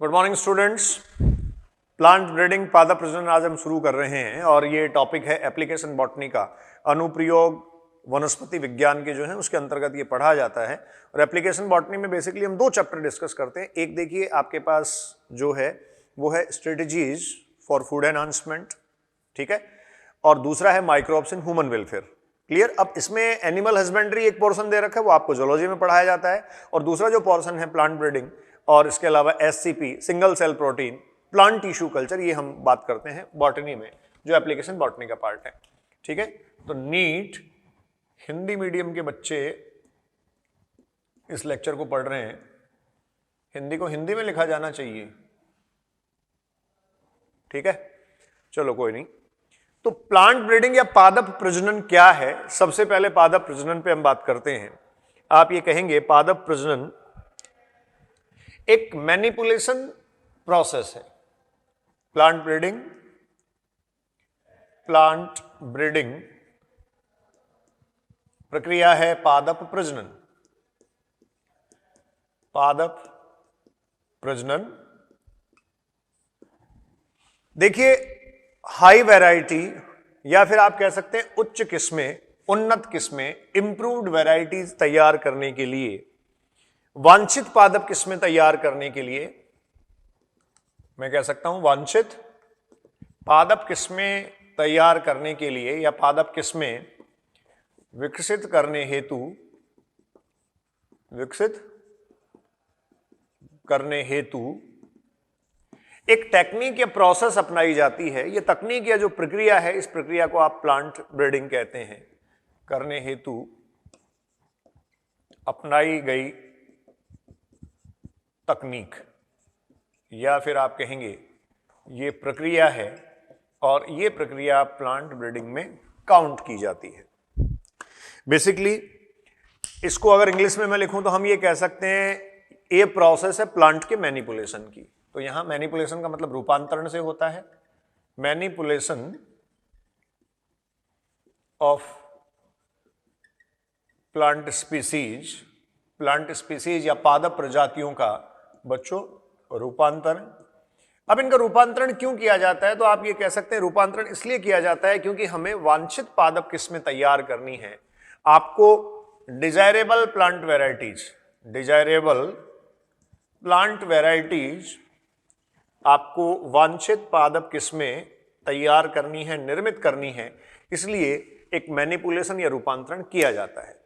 Good morning students. Plant breeding पादप प्रजनन आज हम शुरू कर रहे हैं और ये टॉपिक है एप्लीकेशन बॉटनी का। अनुप्रयोग वनस्पति विज्ञान के जो है उसके अंतर्गत ये पढ़ा जाता है। और एप्लीकेशन बॉटनी में बेसिकली हम दो चैप्टर डिस्कस करते हैं। एक देखिए आपके पास जो है वो है स्ट्रेटजीज फॉर फूड एनहांसमेंट, ठीक है, और दूसरा है microbes in human welfare. Clear. अब इसमें एनिमल हस्बेंड्री एक पोर्शन दे रखा है, वो आपको जूलॉजी में पढ़ाया जाता है, और दूसरा जो पोर्शन है प्लांट ब्रीडिंग और इसके अलावा SCP single cell protein plant tissue culture, ये हम बात करते हैं बॉटनी में, जो एप्लीकेशन बॉटनी का पार्ट है। ठीक है, तो नीट हिंदी मीडियम के बच्चे इस लेक्चर को पढ़ रहे हैं। हिंदी को हिंदी में लिखा जाना चाहिए, ठीक है, चलो कोई नहीं। तो प्लांट ब्रीडिंग या पादप प्रजनन क्या है? सबसे पहले पादप प्रजनन पे हम बात करते हैं। आप ये कहेंगे पादप प्रजनन एक मैनिपुलेशन प्रोसेस है। प्लांट ब्रीडिंग प्रक्रिया है पादप प्रजनन। पादप प्रजनन देखिए हाई वैरायटी या फिर आप कह सकते हैं उच्च किस्में, उन्नत किस्में, इंप्रूव्ड वैरायटीज तैयार करने के लिए, वांछित पादप किस्में तैयार करने के लिए, मैं कह सकता हूं वांछित पादप किस्में तैयार करने के लिए या पादप किस्में विकसित करने हेतु एक टेक्निक या प्रोसेस अपनाई जाती है। यह तकनीक या जो प्रक्रिया है, इस प्रक्रिया को आप प्लांट ब्रीडिंग कहते हैं। करने हेतु अपनाई गई तकनीक, या फिर आप कहेंगे ये प्रक्रिया है, और ये प्रक्रिया प्लांट ब्रीडिंग में काउंट की जाती है। बेसिकली इसको अगर इंग्लिश में मैं लिखूं तो हम ये कह सकते हैं ये प्रोसेस है प्लांट के मैनिपुलेशन की। तो यहां मैनिपुलेशन का मतलब रूपांतरण से होता है। मैनिपुलेशन ऑफ प्लांट स्पीसीज या पादप प्रजातियों का बच्चों रूपांतरण। अब इनका रूपांतरण क्यों किया जाता है? तो आप ये कह सकते हैं रूपांतरण इसलिए किया जाता है क्योंकि हमें वांछित पादप किस्में तैयार करनी है। आपको डिजायरेबल प्लांट वैरायटीज आपको वांछित पादप किस्में तैयार करनी है, निर्मित करनी है, इसलिए एक मैनिपुलेशन या रूपांतरण किया जाता है।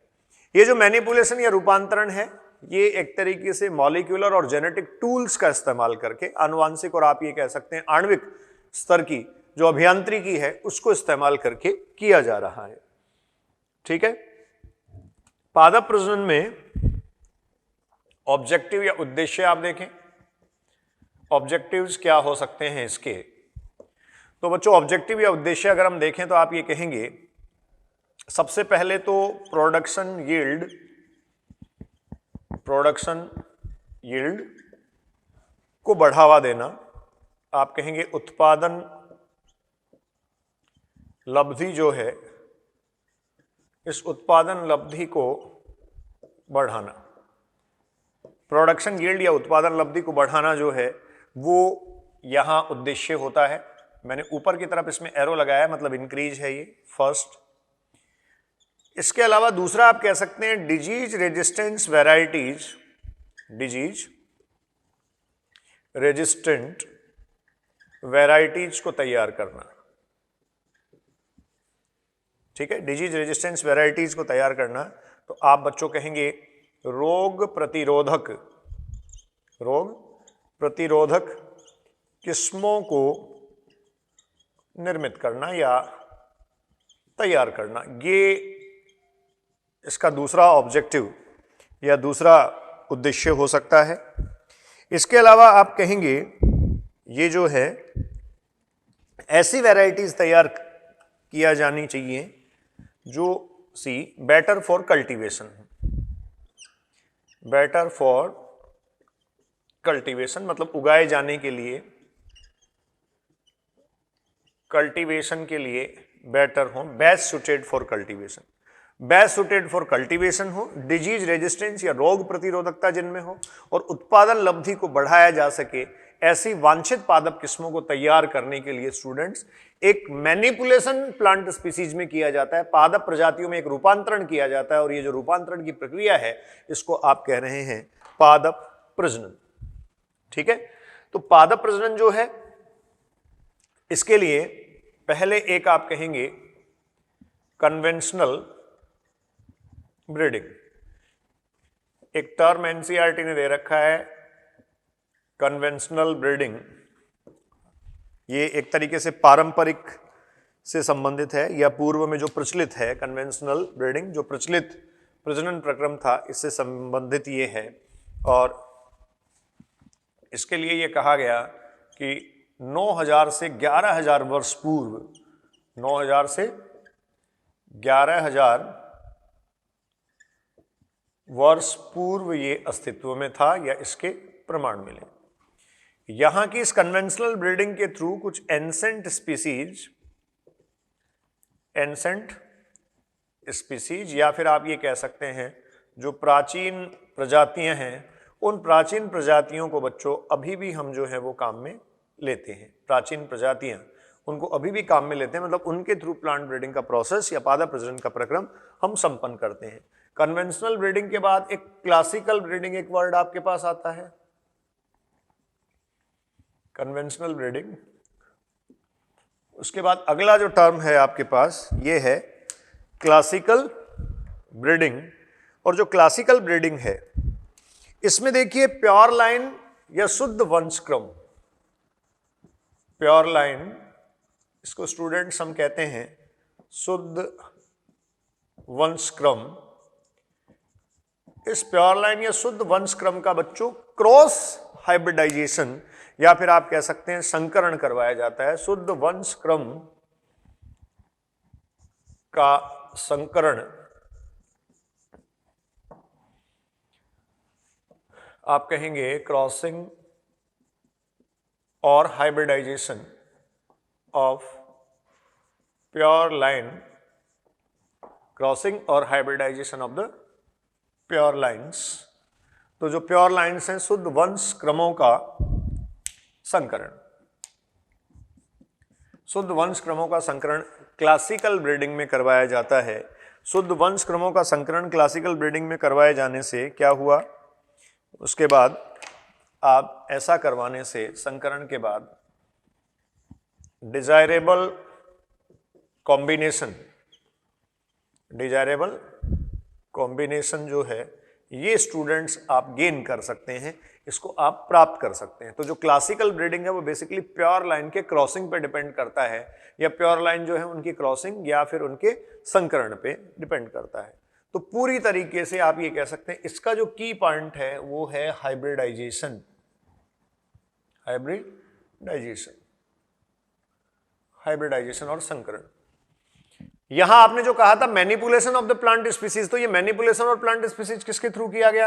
ये जो मैनिपुलेशन या रूपांतरण है, ये एक तरीके से मॉलिक्यूलर और जेनेटिक टूल्स का इस्तेमाल करके, आनुवांशिक और आप ये कह सकते हैं आणविक स्तर की जो अभियांत्रिकी है उसको इस्तेमाल करके किया जा रहा है। ठीक है, पादप प्रजनन में ऑब्जेक्टिव या उद्देश्य आप देखें। ऑब्जेक्टिव्स क्या हो सकते हैं इसके? तो बच्चों ऑब्जेक्टिव या उद्देश्य अगर हम देखें तो आप ये कहेंगे सबसे पहले तो प्रोडक्शन यील्ड को बढ़ावा देना। आप कहेंगे उत्पादन लब्धि जो है, इस उत्पादन लब्धि को बढ़ाना। प्रोडक्शन यील्ड या उत्पादन लब्धि को बढ़ाना जो है वो यहां उद्देश्य होता है। मैंने ऊपर की तरफ इसमें एरो लगाया, मतलब इंक्रीज है ये फर्स्ट। इसके अलावा दूसरा आप कह सकते हैं डिजीज रेजिस्टेंट वैरायटीज को तैयार करना। ठीक है, डिजीज रेजिस्टेंस वैरायटीज को तैयार करना। तो आप बच्चों कहेंगे रोग प्रतिरोधक किस्मों को निर्मित करना या तैयार करना। ये इसका दूसरा ऑब्जेक्टिव या दूसरा उद्देश्य हो सकता है। इसके अलावा आप कहेंगे ये जो है ऐसी वैरायटीज तैयार किया जानी चाहिए जो बेटर फॉर कल्टीवेशन, मतलब उगाए जाने के लिए, कल्टीवेशन के लिए बेटर हो, बेस्ट सुटेड फॉर कल्टीवेशन हो, डिजीज रेजिस्टेंस या रोग प्रतिरोधकता जिनमें हो, और उत्पादन लब्धि को बढ़ाया जा सके, ऐसी वांछित पादप किस्मों को तैयार करने के लिए स्टूडेंट्स एक मैनिपुलेशन प्लांट स्पीसीज में किया जाता है, पादप प्रजातियों में एक रूपांतरण किया जाता है, और ये जो रूपांतरण की प्रक्रिया है इसको आप कह रहे हैं पादप प्रजनन। ठीक है, तो पादप प्रजनन जो है इसके लिए पहले एक आप कहेंगे कन्वेंशनल ब्रीडिंग। एक टर्म एनसीईआरटी ने दे रखा है कन्वेंशनल ब्रीडिंग, ये एक तरीके से पारंपरिक से संबंधित है या पूर्व में जो प्रचलित है। कन्वेंशनल ब्रीडिंग जो प्रचलित प्रजनन प्रक्रम था इससे संबंधित ये है, और इसके लिए ये कहा गया कि 9000 से 11000 वर्ष पूर्व, 9000 से 11000 वर्ष पूर्व ये अस्तित्व में था या इसके प्रमाण मिले। यहां की इस कन्वेंशनल ब्रीडिंग के थ्रू कुछ एंसेंट स्पीसीज या फिर आप ये कह सकते हैं जो प्राचीन प्रजातियां हैं, उन प्राचीन प्रजातियों को बच्चों अभी भी हम जो है वो काम में लेते हैं। प्राचीन प्रजातियां उनको अभी भी काम में लेते हैं, मतलब उनके थ्रू प्लांट ब्रीडिंग का प्रोसेस या पादप प्रजनन का प्रक्रम हम संपन्न करते हैं। कन्वेंशनल ब्रीडिंग के बाद एक क्लासिकल ब्रीडिंग, एक वर्ड आपके पास आता है कन्वेंशनल ब्रीडिंग। उसके बाद अगला जो टर्म है आपके पास ये है क्लासिकल ब्रीडिंग। और जो क्लासिकल ब्रीडिंग है इसमें देखिए प्योर लाइन या शुद्ध वंशक्रम, प्योर लाइन इसको स्टूडेंट्स हम कहते हैं शुद्ध वंशक्रम। इस प्योर लाइन या शुद्ध वंशक्रम का बच्चों क्रॉस हाइब्रिडाइजेशन या फिर आप कह सकते हैं संकरण करवाया जाता है। शुद्ध वंशक्रम का संकरण आप कहेंगे क्रॉसिंग और hybridization of pure line, crossing और hybridization of the pure lines. तो जो प्योर लाइन्स हैं शुद्ध वंश क्रमों का संकरण, शुद्ध वंश क्रमों का संकरण क्लासिकल ब्रीडिंग में करवाया जाता है। शुद्ध वंश क्रमों का संकरण क्लासिकल ब्रीडिंग में करवाए जाने से क्या हुआ, उसके बाद आप ऐसा करवाने से संकरण के बाद डिजायरेबल कॉम्बिनेशन जो है ये स्टूडेंट्स आप गेन कर सकते हैं, इसको आप प्राप्त कर सकते हैं। तो जो क्लासिकल ब्रीडिंग है वो बेसिकली प्योर लाइन के क्रॉसिंग पे डिपेंड करता है, या प्योर लाइन जो है उनकी क्रॉसिंग या फिर उनके संकरण पे डिपेंड करता है। तो पूरी तरीके से आप ये कह सकते हैं इसका जो की पॉइंट है वो है हाइब्रिडाइजेशन और संकरण। यहां आपने जो कहा था manipulation of the plant species, तो ये मैनिपुलेशन और प्लांट स्पीसीज किसके थ्रू किया गया,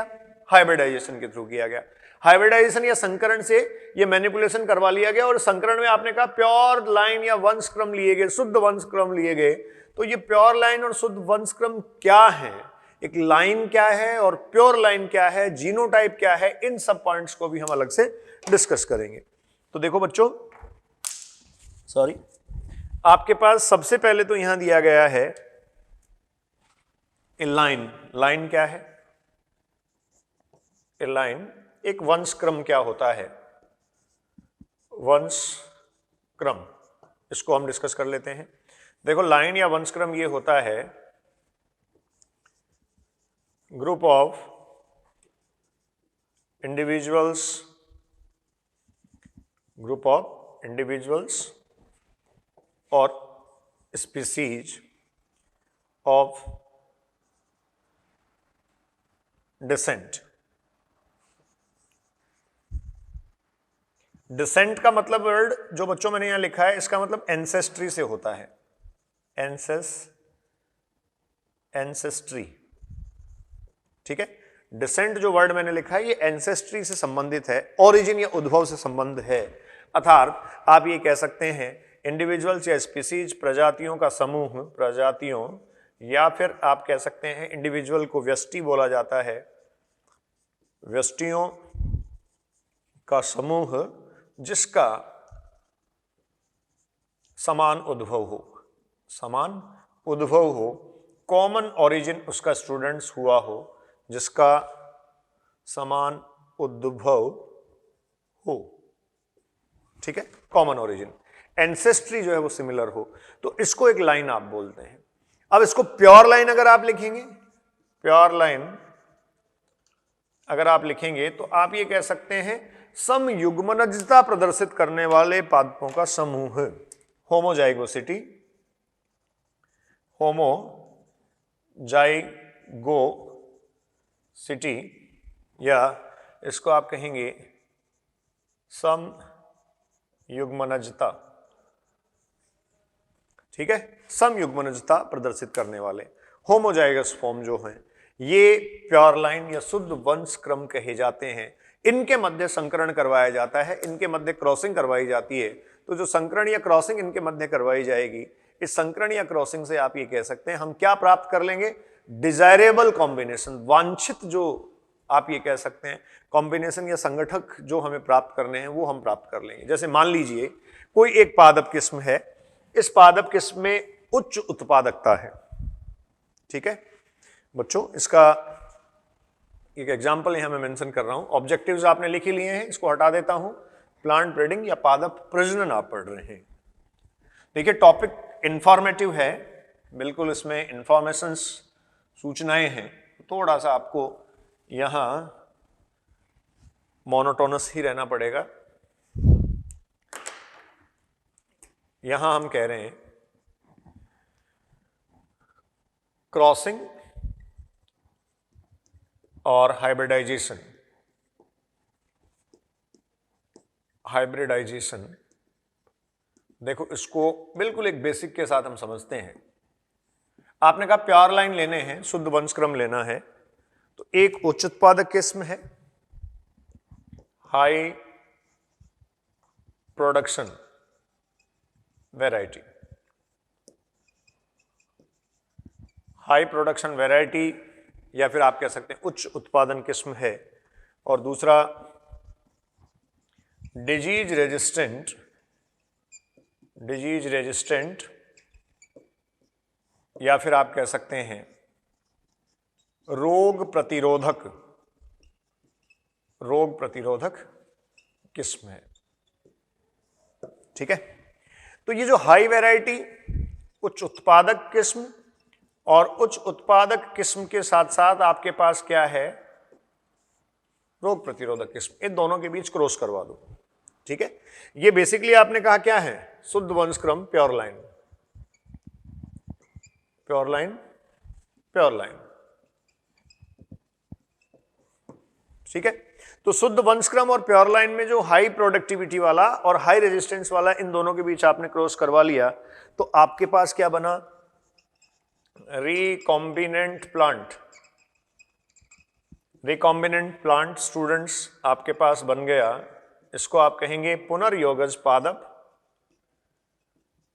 हाइब्रिडाइजेशन के थ्रू किया गया। हाइब्रिडाइजेशन या संकरण से ये मैनिपुलेशन करवा लिया गया, और संकरण में आपने कहा प्योर लाइन या वंशक्रम लिए गए, शुद्ध वंशक्रम लिए गए। तो ये प्योर लाइन और शुद्ध वंशक्रम क्या है, एक लाइन क्या है और प्योर लाइन क्या है, जीनोटाइप क्या है, इन सब पॉइंट्स को भी हम अलग से डिस्कस करेंगे। तो देखो बच्चों, आपके पास सबसे पहले तो यहां दिया गया है ए लाइन। लाइन क्या है, ए लाइन एक वंशक्रम क्या होता है, वंशक्रम, इसको हम डिस्कस कर लेते हैं। देखो लाइन या वंशक्रम ये होता है ग्रुप ऑफ इंडिविजुअल्स और स्पीसीज ऑफ डिसेंट। डिसेंट का मतलब वर्ड जो बच्चों मैंने यहां लिखा है इसका मतलब एंसेस्ट्री से होता है, एंसेस्ट्री। ठीक है, डिसेंट जो वर्ड मैंने लिखा है ये एंसेस्ट्री से संबंधित है, ओरिजिन या उद्भव से संबंध है। अर्थात आप ये कह सकते हैं इंडिविजुअल्स या स्पीसीज प्रजातियों का समूह, प्रजातियों, या फिर आप कह सकते हैं इंडिविजुअल को व्यष्टि बोला जाता है, व्यष्टियों का समूह जिसका समान उद्भव हो, समान उद्भव हो, कॉमन ओरिजिन उसका स्टूडेंट्स हुआ हो, जिसका समान उद्भव हो, ठीक है, कॉमन ओरिजिन, एंसेस्ट्री जो है वो सिमिलर हो, तो इसको एक लाइन आप बोलते हैं। अब इसको प्योर लाइन अगर आप लिखेंगे, प्योर लाइन अगर आप लिखेंगे तो आप ये कह सकते हैं समयुग्मनजता प्रदर्शित करने वाले पादपों का समूह, होमोजाइगोसिटी, होमोजाइगोसिटी, या इसको आप कहेंगे समयुग्मनजता, ठीक है, समयुग्मनजता प्रदर्शित करने वाले होमोजाइगस फॉर्म जो हैं ये प्योर लाइन या शुद्ध वंश क्रम कहे जाते हैं। इनके मध्य संकरण करवाया जाता है, इनके मध्य क्रॉसिंग करवाई जाती है। तो जो संकरण या क्रॉसिंग इनके मध्य करवाई जाएगी, इस संकरण या क्रॉसिंग से आप ये कह सकते हैं हम क्या प्राप्त कर लेंगे, डिजायरेबल कॉम्बिनेशन, वांछित जो आप ये कह सकते हैं कॉम्बिनेशन या संगठक जो हमें प्राप्त करने हैं वो हम प्राप्त कर लेंगे। जैसे मान लीजिए कोई एक पादप किस्म है, इस पादप किस्म में उच्च उत्पादकता है, ठीक है बच्चों, इसका एक एग्जाम्पल यहां मैं मेंशन कर रहा हूं। ऑब्जेक्टिव्स आपने लिख ही लिए हैं, इसको हटा देता हूं। प्लांट ब्रीडिंग या पादप प्रजनन आप पढ़ रहे हैं। देखिए टॉपिक इंफॉर्मेटिव है, बिल्कुल इसमें इंफॉर्मेशंस, सूचनाएं हैं, थोड़ा सा आपको यहां मोनोटोनस ही रहना पड़ेगा। यहां हम कह रहे हैं क्रॉसिंग और हाइब्रिडाइजेशन, हाइब्रिडाइजेशन देखो इसको बिल्कुल एक बेसिक के साथ हम समझते हैं। आपने कहा प्योर लाइन लेने हैं, शुद्ध वंशक्रम लेना है, तो एक उच्च उत्पादक किस्म है, high production variety, high production variety या फिर आप कह सकते हैं उच्च उत्पादन किस्म है। और दूसरा डिजीज रेजिस्टेंट, डिजीज रेजिस्टेंट या फिर आप कह सकते हैं रोग प्रतिरोधक, रोग प्रतिरोधक किस्म है, ठीक है। तो ये जो हाई वैरायटी, उच्च उत्पादक किस्म और उच्च उत्पादक किस्म के साथ साथ आपके पास क्या है, रोग प्रतिरोधक किस्म, इन दोनों के बीच क्रॉस करवा दो, ठीक है। ये बेसिकली आपने कहा क्या है, शुद्ध वंशक्रम, pure line, pure line, pure line, ठीक है। तो शुद्ध वंशक्रम और प्योर लाइन में जो हाई प्रोडक्टिविटी वाला और हाई रेजिस्टेंस वाला, इन दोनों के बीच आपने क्रॉस करवा लिया, तो आपके पास क्या बना, recombinant plant, recombinant plant students आपके पास बन गया। इसको आप कहेंगे पुनर्योगज पादप,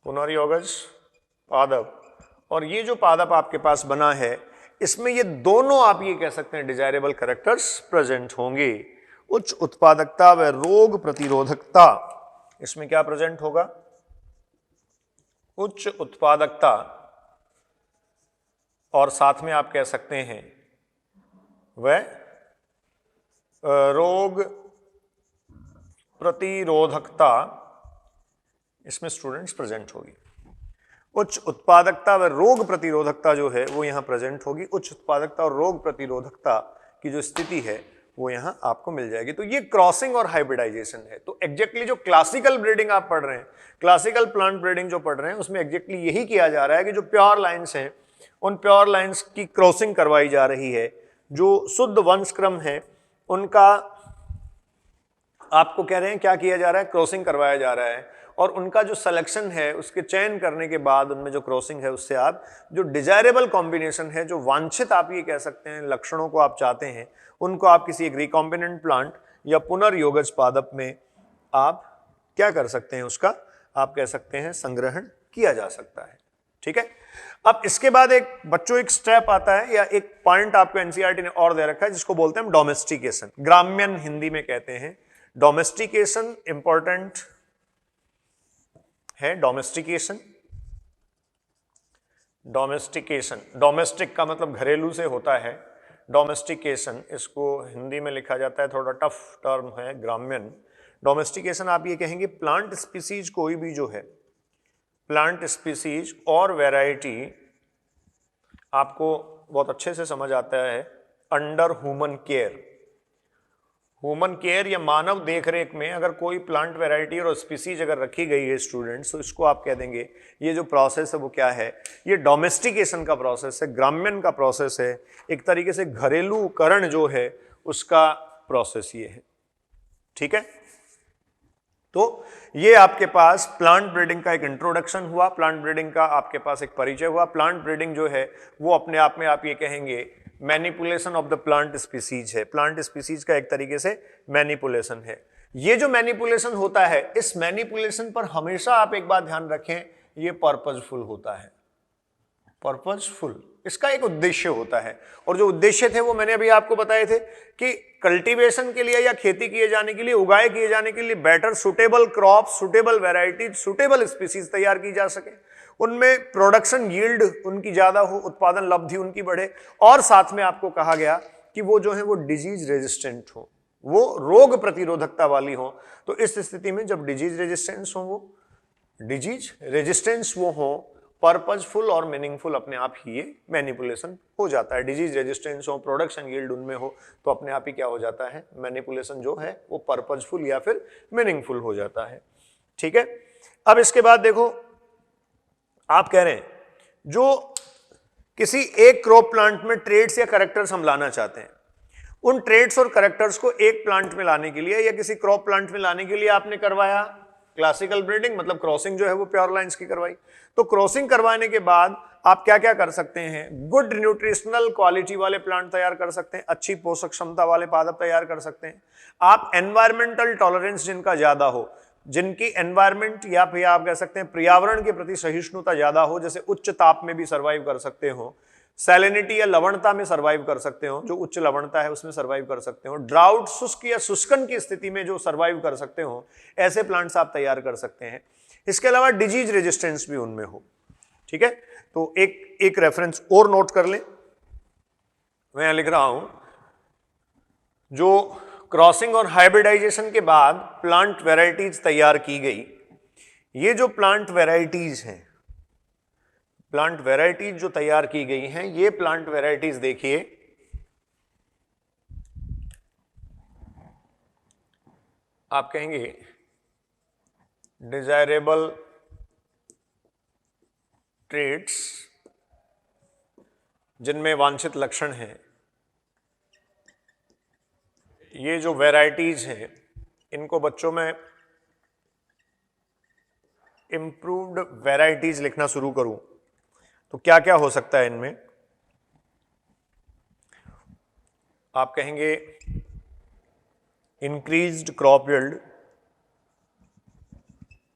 पुनर्योगज पादप। और ये जो पादप आपके पास बना है, इसमें ये दोनों आप ये कह सकते हैं डिजायरेबल कैरेक्टर्स प्रेजेंट होंगे। उच्च उत्पादकता व रोग प्रतिरोधकता, इसमें क्या प्रेजेंट होगा, उच्च उत्पादकता, और साथ में आप कह सकते हैं वह रोग प्रतिरोधकता, इसमें स्टूडेंट्स प्रेजेंट होगी। उच्च उत्पादकता व रोग प्रतिरोधकता जो है वो यहां प्रेजेंट होगी। उच्च उत्पादकता और रोग प्रतिरोधकता की जो स्थिति है वो यहां आपको मिल जाएगी। तो ये क्रॉसिंग और हाइब्रिडाइजेशन है। तो एग्जैक्टली जो क्लासिकल ब्रीडिंग आप पढ़ रहे हैं, क्लासिकल प्लांट ब्रीडिंग जो पढ़ रहे हैं, उसमें एग्जैक्टली यही किया जा रहा है कि जो प्योर लाइन्स हैं, उन प्योर लाइन्स की क्रॉसिंग करवाई जा रही है। जो शुद्ध वंशक्रम है उनका आपको कह रहे हैं क्या किया जा रहा है, क्रॉसिंग करवाया जा रहा है। और उनका जो सिलेक्शन है, उसके चयन करने के बाद उनमें जो क्रॉसिंग है, उससे आप जो डिजायरेबल कॉम्बिनेशन है, जो वांछित आप ये कह सकते हैं लक्षणों को आप चाहते हैं, उनको आप किसी एक रिकॉम्बिनेंट प्लांट या पुनर्योगज पादप में आप क्या कर सकते हैं, उसका आप कह सकते हैं संग्रहण किया जा सकता है, ठीक है। अब इसके बाद एक बच्चों एक स्टेप आता है या एक पॉइंट आपको एनसीईआरटी ने और दे रखा है, जिसको बोलते हैं डोमेस्टिकेशन, ग्राम्यन हिंदी में कहते हैं डोमेस्टिकेशन इंपॉर्टेंट है। डोमेस्टिकेशन, डोमेस्टिकेशन, डोमेस्टिक का मतलब घरेलू से होता है। डोमेस्टिकेशन, इसको हिंदी में लिखा जाता है, थोड़ा टफ टर्म है, ग्राम्यन। डोमेस्टिकेशन आप ये कहेंगे प्लांट स्पीसीज कोई भी जो है, प्लांट स्पीसीज और वैरायटी आपको बहुत अच्छे से समझ आता है under human care. Human care या मानव देखरेख में अगर कोई प्लांट वैरायटी और स्पीसीज अगर रखी गई है स्टूडेंट्स, तो इसको आप कह देंगे ये जो प्रोसेस है वो क्या है, ये डोमेस्टिकेशन का प्रोसेस है, ग्राम्यन का प्रोसेस है, एक तरीके से घरेलूकरण जो है उसका प्रोसेस ये है। ठीक है, तो ये आपके पास प्लांट ब्रीडिंग का एक इंट्रोडक्शन हुआ, प्लांट ब्रीडिंग का आपके पास एक परिचय हुआ। प्लांट ब्रीडिंग जो है वो अपने आप में आप ये कहेंगे manipulation of the plant species है, प्लांट स्पीसीज का एक तरीके से मैनिपुलेशन है। ये जो मैनिपुलेशन होता है, इस मैनिपुलेशन पर हमेशा आप एक बात ध्यान रखें, ये पर्पजफुल होता है, पर्पजफुल, इसका एक उद्देश्य होता है। और जो उद्देश्य थे वो मैंने अभी आपको बताए थे कि कल्टीवेशन के लिए या खेती किए जाने के लिए, उगाए किए जाने के लिए better suitable crop, suitable varieties, suitable species तैयार की जा सके, उनमें प्रोडक्शन यील्ड उनकी ज्यादा हो, उत्पादन लब्धि उनकी बढ़े, और साथ में आपको कहा गया कि वो जो है वो डिजीज रेजिस्टेंट हो, वो रोग प्रतिरोधकता वाली हो। तो इस स्थिति में जब डिजीज रेजिस्टेंस हो, वो डिजीज रेजिस्टेंस वो हो, पर्पजफुल और मीनिंगफुल अपने आप ही ये मैनिपुलेशन हो जाता है। डिजीज रेजिस्टेंस हो, प्रोडक्शन यील्ड उनमें हो, तो अपने आप ही क्या हो जाता है, मैनिपुलेशन जो है वो पर्पजफुल या फिर मीनिंगफुल हो जाता है। ठीक है, अब इसके बाद देखो, आप कह रहे हैं जो किसी एक क्रॉप प्लांट में ट्रेड्स या कैरेक्टर्स हम लाना चाहते हैं, उन ट्रेड्स और कैरेक्टर्स को एक प्लांट में लाने के लिए या किसी क्रॉप प्लांट में लाने के लिए आपने करवाया क्लासिकल ब्रीडिंग, मतलब क्रॉसिंग जो है वो प्योर लाइंस की करवाई। तो क्रॉसिंग करवाने के बाद आप क्या क्या कर सकते हैं, गुड न्यूट्रिशनल क्वालिटी वाले प्लांट तैयार कर सकते हैं, अच्छी पोषक क्षमता वाले पादप तैयार कर सकते हैं। आप एनवायरमेंटल टॉलरेंस जिनका ज्यादा हो, जिनकी एनवायरमेंट या फिर आप कह सकते हैं पर्यावरण के प्रति सहिष्णुता ज्यादा हो, जैसे उच्च ताप में भी सर्वाइव कर सकते हो, सैलिनिटी या लवणता में सर्वाइव कर सकते हो, जो उच्च लवणता है उसमें सर्वाइव कर सकते हो, ड्राउट शुष्क या शुष्कन की स्थिति में जो सर्वाइव कर सकते हो, ऐसे प्लांट्स आप तैयार कर सकते हैं। इसके अलावा डिजीज रेजिस्टेंस भी उनमें हो। ठीक है, तो एक रेफरेंस और नोट कर लें, मैं यहां लिख रहा हूं, जो क्रॉसिंग और हाइब्रिडाइजेशन के बाद प्लांट वैरायटीज तैयार की गई, ये जो प्लांट वैरायटीज हैं, प्लांट वैरायटीज जो तैयार की गई हैं, ये प्लांट वैरायटीज देखिए, आप कहेंगे डिजायरेबल ट्रेट्स, जिनमें वांछित लक्षण हैं। ये जो वैरायटीज हैं, इनको बच्चों में इंप्रूव्ड वैरायटीज लिखना शुरू करूं तो क्या क्या हो सकता है इनमें, आप कहेंगे इंक्रीज्ड क्रॉप यील्ड,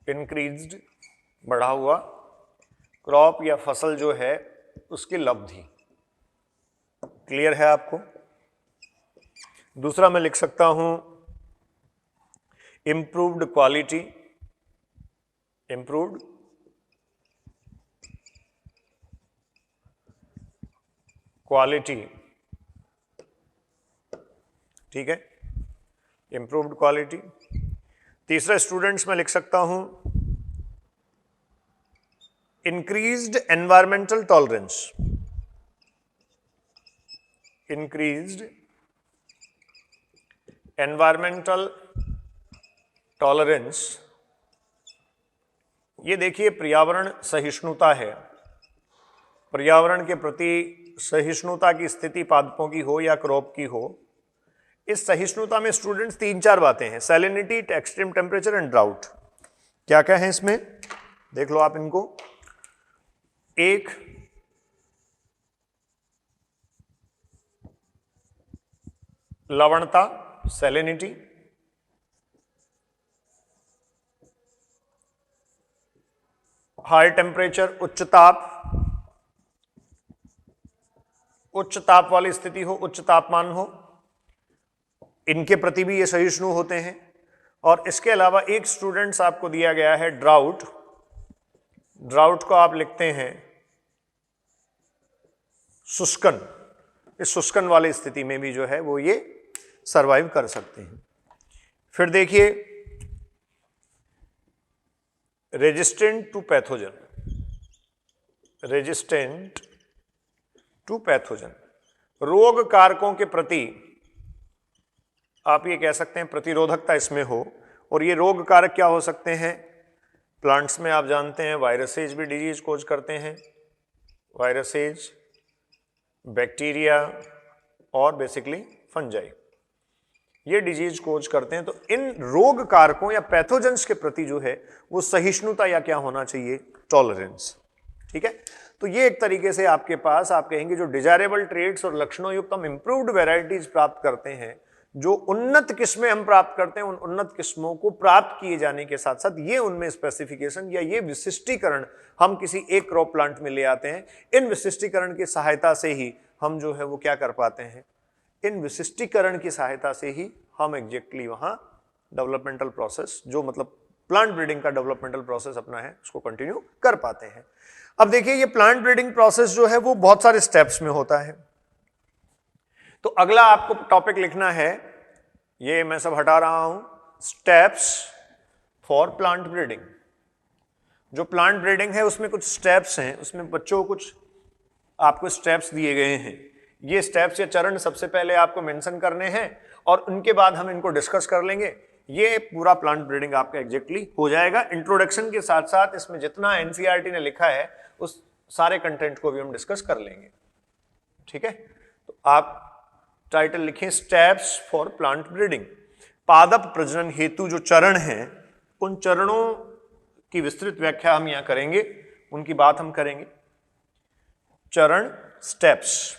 इंक्रीज्ड बढ़ा हुआ क्रॉप या फसल जो है उसकी लब्धि। क्लियर है आपको? दूसरा मैं लिख सकता हूं इंप्रूव्ड क्वालिटी, इंप्रूव्ड क्वालिटी, ठीक है, इंप्रूव्ड क्वालिटी। तीसरा स्टूडेंट्स मैं लिख सकता हूं increased environmental tolerance, increased environmental tolerance. ये देखिए पर्यावरण सहिष्णुता है, पर्यावरण के प्रति सहिष्णुता की स्थिति पादपों की हो या क्रॉप की हो। इस सहिष्णुता में स्टूडेंट्स 3-4 बातें हैं, salinity, extreme temperature and drought. क्या क्या है इसमें, देख लो आप इनको। एक, लवणता, सैलिनिटी, हाई टेम्परेचर, उच्च ताप, उच्च ताप वाली स्थिति हो, उच्च तापमान हो, इनके प्रति भी ये सहिष्णु होते हैं। और इसके अलावा एक स्टूडेंट्स आपको दिया गया है ड्राउट। ड्राउट को आप लिखते हैं शुष्कन। इस शुष्कन वाली स्थिति में भी जो है वो ये सरवाइव कर सकते हैं। फिर देखिए resistant to pathogen, resistant to pathogen, रोग कारकों के प्रति आप ये कह सकते हैं प्रतिरोधकता इसमें हो। और ये रोग कारक क्या हो सकते हैं? प्लांट्स में आप जानते हैं वायरसेज भी डिजीज कोज करते हैं, वायरसेज, बैक्टीरिया और बेसिकली फंजाई, ये डिजीज कोज करते हैं। तो इन रोग कारकों या पैथोजेंस के प्रति जो है वो सहिष्णुता या क्या होना चाहिए? टॉलरेंस। ठीक है, तो ये एक तरीके से आपके पास आप कहेंगे जो डिजायरेबल ट्रेड्स और लक्षणों युक्त हम इंप्रूव्ड वेराइटीज प्राप्त करते हैं, जो उन्नत किस्में हम प्राप्त करते हैं, उन उन्नत किस्मों को प्राप्त किए जाने के साथ साथ ये उनमें स्पेसिफिकेशन या ये विशिष्टीकरण हम किसी एक क्रॉप प्लांट में ले आते हैं। इन विशिष्टीकरण की सहायता से ही हम जो है वो क्या कर पाते हैं? इन विशिष्टीकरण की सहायता से ही हम एग्जैक्टली वहां डेवलपमेंटल प्रोसेस, जो मतलब प्लांट ब्रीडिंग का डेवलपमेंटल प्रोसेस अपना है, उसको कंटिन्यू कर पाते हैं। अब देखिए ये प्लांट ब्रीडिंग प्रोसेस जो है वो बहुत सारे स्टेप्स में होता है। तो अगला आपको टॉपिक लिखना है, ये मैं सब हटा रहा हूं, स्टेप्स फॉर प्लांट ब्रीडिंग। जो प्लांट ब्रीडिंग है उसमें कुछ स्टेप्स हैं, उसमें बच्चों को कुछ आपको स्टेप्स दिए गए हैं। ये स्टेप्स या चरण सबसे पहले आपको मेंशन करने हैं और उनके बाद हम इनको डिस्कस कर लेंगे। ये पूरा प्लांट ब्रीडिंग आपका एग्जैक्टली हो जाएगा। इंट्रोडक्शन के साथ साथ इसमें जितना एनसीईआरटी ने लिखा है उस सारे कंटेंट को भी हम डिस्कस कर लेंगे। ठीक है, तो आप टाइटल लिखें स्टेप्स फॉर प्लांट ब्रीडिंग। पादप प्रजनन हेतु जो चरण हैं, उन चरणों की विस्तृत व्याख्या हम यहां करेंगे, उनकी बात हम करेंगे। चरण, steps,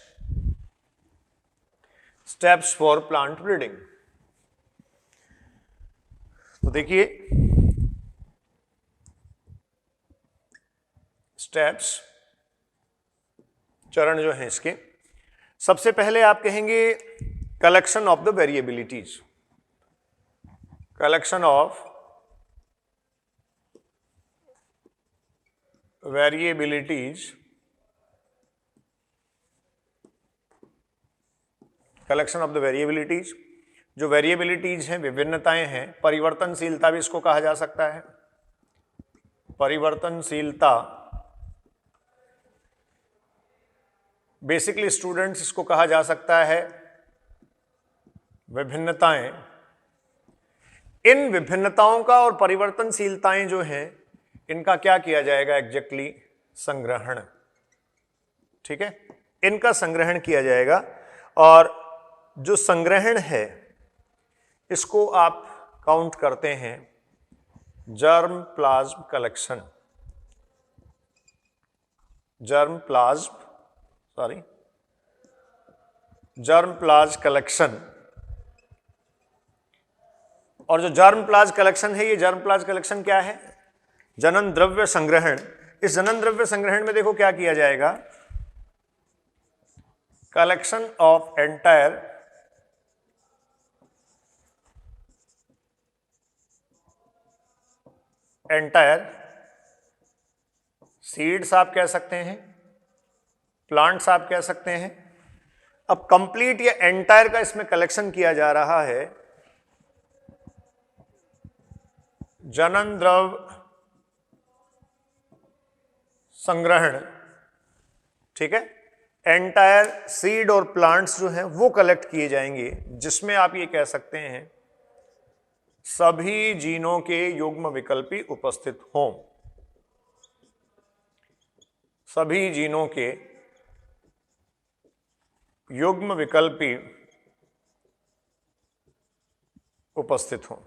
steps for plant breeding. तो देखिए स्टेप्स, चरण जो है इसके, सबसे पहले आप कहेंगे collection of the variabilities. Collection of variabilities, collection of the variabilities. जो वेरिएबिलिटीज हैं, विभिन्नताएं हैं, परिवर्तनशीलता भी इसको कहा जा सकता है। परिवर्तनशीलता, बेसिकली स्टूडेंट्स इसको कहा जा सकता है विभिन्नताएं। इन विभिन्नताओं का और परिवर्तनशीलताएं जो हैं इनका क्या किया जाएगा? एग्जैक्टली संग्रहण। ठीक है, इनका संग्रहण किया जाएगा। और जो संग्रहण है इसको आप काउंट करते हैं germ plasm collection. Germ plasm collection. और जो जर्म प्लाज्म कलेक्शन है, ये जर्म प्लाज्म कलेक्शन क्या है? जनन द्रव्य संग्रहण। इस जनन द्रव्य संग्रहण में देखो क्या किया जाएगा? कलेक्शन ऑफ एंटायर सीड्स आप कह सकते हैं, प्लांट्स आप कह सकते हैं। अब कंप्लीट या एंटायर का इसमें कलेक्शन किया जा रहा है। जनन द्रव्य संग्रहण, ठीक है, एंटायर सीड और प्लांट्स जो हैं वो कलेक्ट किए जाएंगे, जिसमें आप ये कह सकते हैं सभी जीनों के युग्म विकल्पी उपस्थित हों। सभी जीनों के युग्म विकल्पी उपस्थित हों।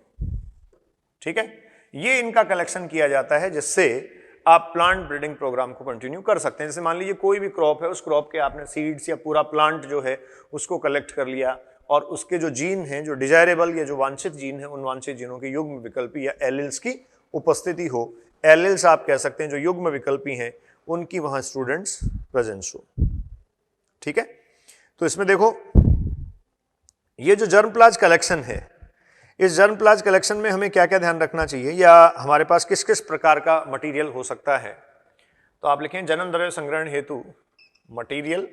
ठीक है, ये इनका कलेक्शन किया जाता है, जिससे आप प्लांट ब्रीडिंग प्रोग्राम को कंटिन्यू कर सकते हैं। जैसे मान लीजिए कोई भी क्रॉप है, उस क्रॉप के आपने सीड्स या पूरा प्लांट जो है उसको कलेक्ट कर लिया, और उसके जो जीन हैं, जो डिजायरेबल या जो वांछित जीन है, उन वांछित जीनों के युग्म विकल्पी या एलिल्स की उपस्थिति हो। एलिल्स आप कह सकते हैं जो युग्म विकल्पी हैं, उनकी वहां स्टूडेंट्स प्रेजेंस हो। ठीक है, तो इसमें देखो ये जो जर्म प्लाज्म कलेक्शन है, इस जर्मप्लाज्म कलेक्शन में हमें क्या क्या ध्यान रखना चाहिए या हमारे पास किस किस प्रकार का मटेरियल हो सकता है? तो आप लिखें जनन द्रव्य संग्रहण हेतु मटेरियल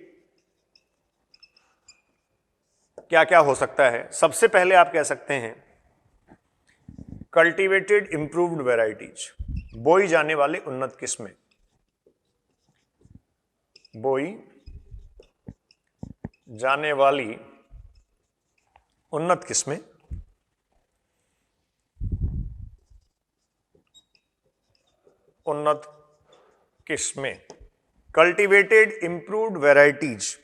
क्या क्या हो सकता है। सबसे पहले आप कह सकते हैं कल्टीवेटेड इंप्रूव्ड वेराइटीज, बोई जाने वाले उन्नत किस्में, बोई जाने वाली उन्नत किस्में, उन्नत किस्में, कल्टीवेटेड इंप्रूव्ड वेराइटीज,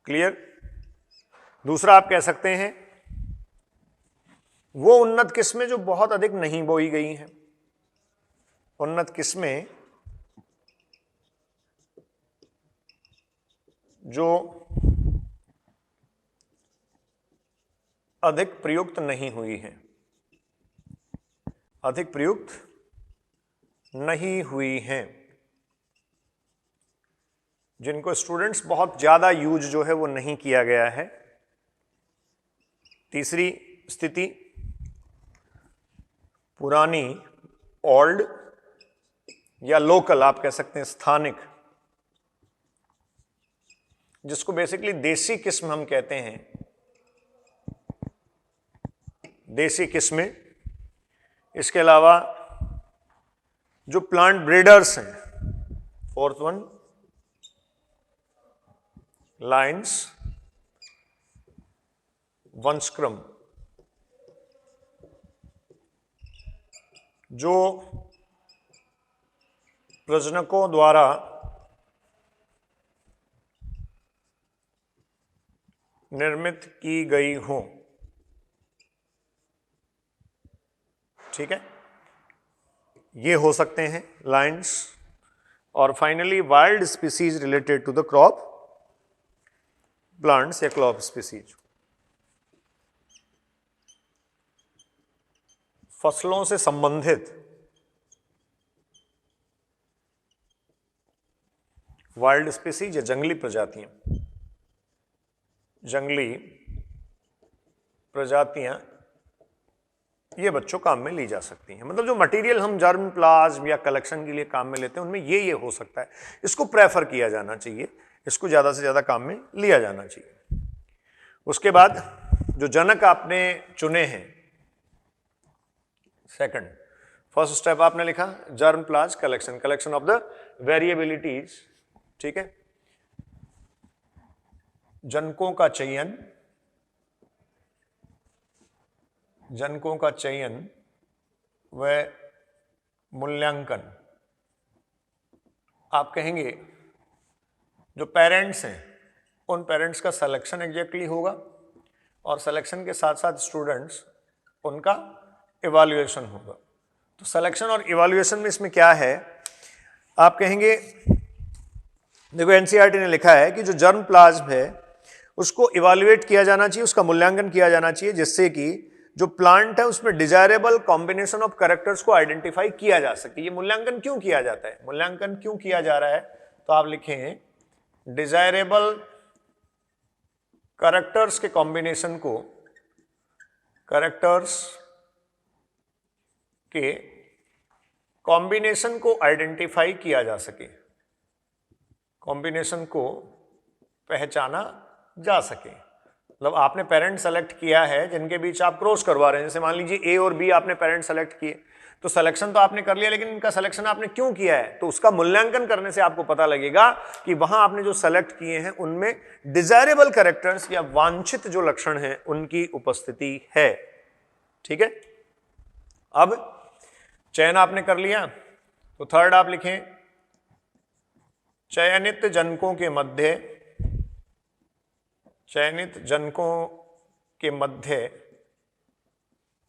क्लियर। दूसरा आप कह सकते हैं वो उन्नत किस्में जो बहुत अधिक नहीं बोई गई हैं, उन्नत किस्में जो अधिक प्रयुक्त नहीं हुई हैं, अधिक प्रयुक्त नहीं हुई हैं, जिनको स्टूडेंट्स बहुत ज्यादा यूज जो है वो नहीं किया गया है। तीसरी स्थिति पुरानी, ओल्ड या लोकल आप कह सकते हैं स्थानिक, जिसको बेसिकली देसी किस्म हम कहते हैं, देसी किस्में। इसके अलावा जो प्लांट ब्रीडर्स हैं, फोर्थ वन लाइन्स, वंशक्रम, जो प्रजनकों द्वारा निर्मित की गई हो, ठीक है, ये हो सकते हैं लाइन्स। और finally wild species related to the crop plants या क्रॉप स्पीसीज, फसलों से संबंधित वाइल्ड स्पीसीज या जंगली प्रजातियां, जंगली प्रजातियां ये बच्चों काम में ली जा सकती हैं। मतलब जो मटेरियल हम जर्मप्लाज्म या कलेक्शन के लिए काम में लेते हैं उनमें ये हो सकता है, इसको प्रेफर किया जाना चाहिए, इसको ज्यादा से ज्यादा काम में लिया जाना चाहिए। उसके बाद जो जनक आपने चुने हैं, सेकंड फर्स्ट स्टेप आपने लिखा germplasm collection, collection of the variabilities, ठीक है, जनकों का चयन, जनकों का चयन व मूल्यांकन। आप कहेंगे जो पेरेंट्स हैं उन पेरेंट्स का सिलेक्शन एग्जैक्टली होगा और सिलेक्शन के साथ साथ स्टूडेंट्स उनका इवैल्यूएशन होगा। तो सिलेक्शन और इवैल्यूएशन में इसमें क्या है, आप कहेंगे देखो एनसीईआरटी ने लिखा है कि जो जर्मप्लाज्म है उसको इवैल्यूएट किया जाना चाहिए, उसका मूल्यांकन किया जाना चाहिए, जिससे कि जो प्लांट है उसमें डिजायरेबल कॉम्बिनेशन ऑफ कैरेक्टर्स को आइडेंटिफाई किया जा सके। ये मूल्यांकन क्यों किया जाता है, मूल्यांकन क्यों किया जा रहा है, तो आप लिखें डिजायरेबल कैरेक्टर्स के कॉम्बिनेशन को, कैरेक्टर्स के कॉम्बिनेशन को आइडेंटिफाई किया जा सके, कॉम्बिनेशन को पहचाना जा सके। मतलब आपने पेरेंट सेलेक्ट किया है जिनके बीच आप क्रॉस करवा रहे हैं, जैसे मान लीजिए ए और बी आपने पेरेंट सेलेक्ट किए, तो सिलेक्शन तो आपने कर लिया, लेकिन इनका सिलेक्शन आपने क्यों किया है, तो उसका मूल्यांकन करने से आपको पता लगेगा कि वहां आपने जो सेलेक्ट किए हैं उनमें डिजायरेबल कैरेक्टर्स या वांछित जो लक्षण हैं उनकी उपस्थिति है, ठीक है। अब चयन आपने कर लिया, तो थर्ड आप लिखें चयनित जनकों के मध्य, चयनित जनकों के मध्य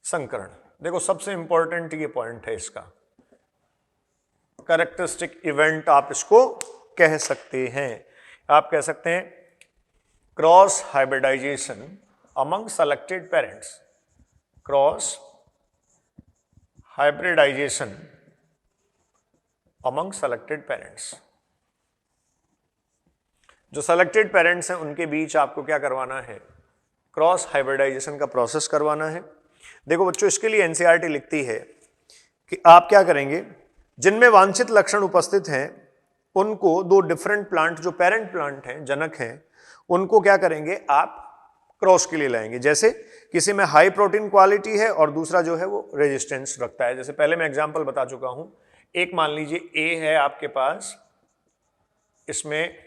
संकरण। देखो सबसे इंपॉर्टेंट ये पॉइंट है इसका, कैरेक्टरिस्टिक इवेंट आप इसको कह सकते हैं। आप कह सकते हैं cross hybridization among selected parents, cross hybridization among selected parents. जो सेलेक्टेड पेरेंट्स हैं उनके बीच आपको क्या करवाना है, क्रॉस हाइब्रिडाइजेशन का प्रोसेस करवाना है। देखो बच्चों, इसके लिए एनसीईआरटी लिखती है कि आप क्या करेंगे, जिनमें वांछित लक्षण उपस्थित हैं उनको दो डिफरेंट प्लांट जो पेरेंट प्लांट हैं, जनक हैं, उनको क्या करेंगे आप क्रॉस के लिए लाएंगे। जैसे किसी में हाई प्रोटीन क्वालिटी है और दूसरा जो है वो रेजिस्टेंस रखता है। जैसे पहले मैं एग्जांपल बता चुका हूं, एक मान लीजिए ए है आपके पास, इसमें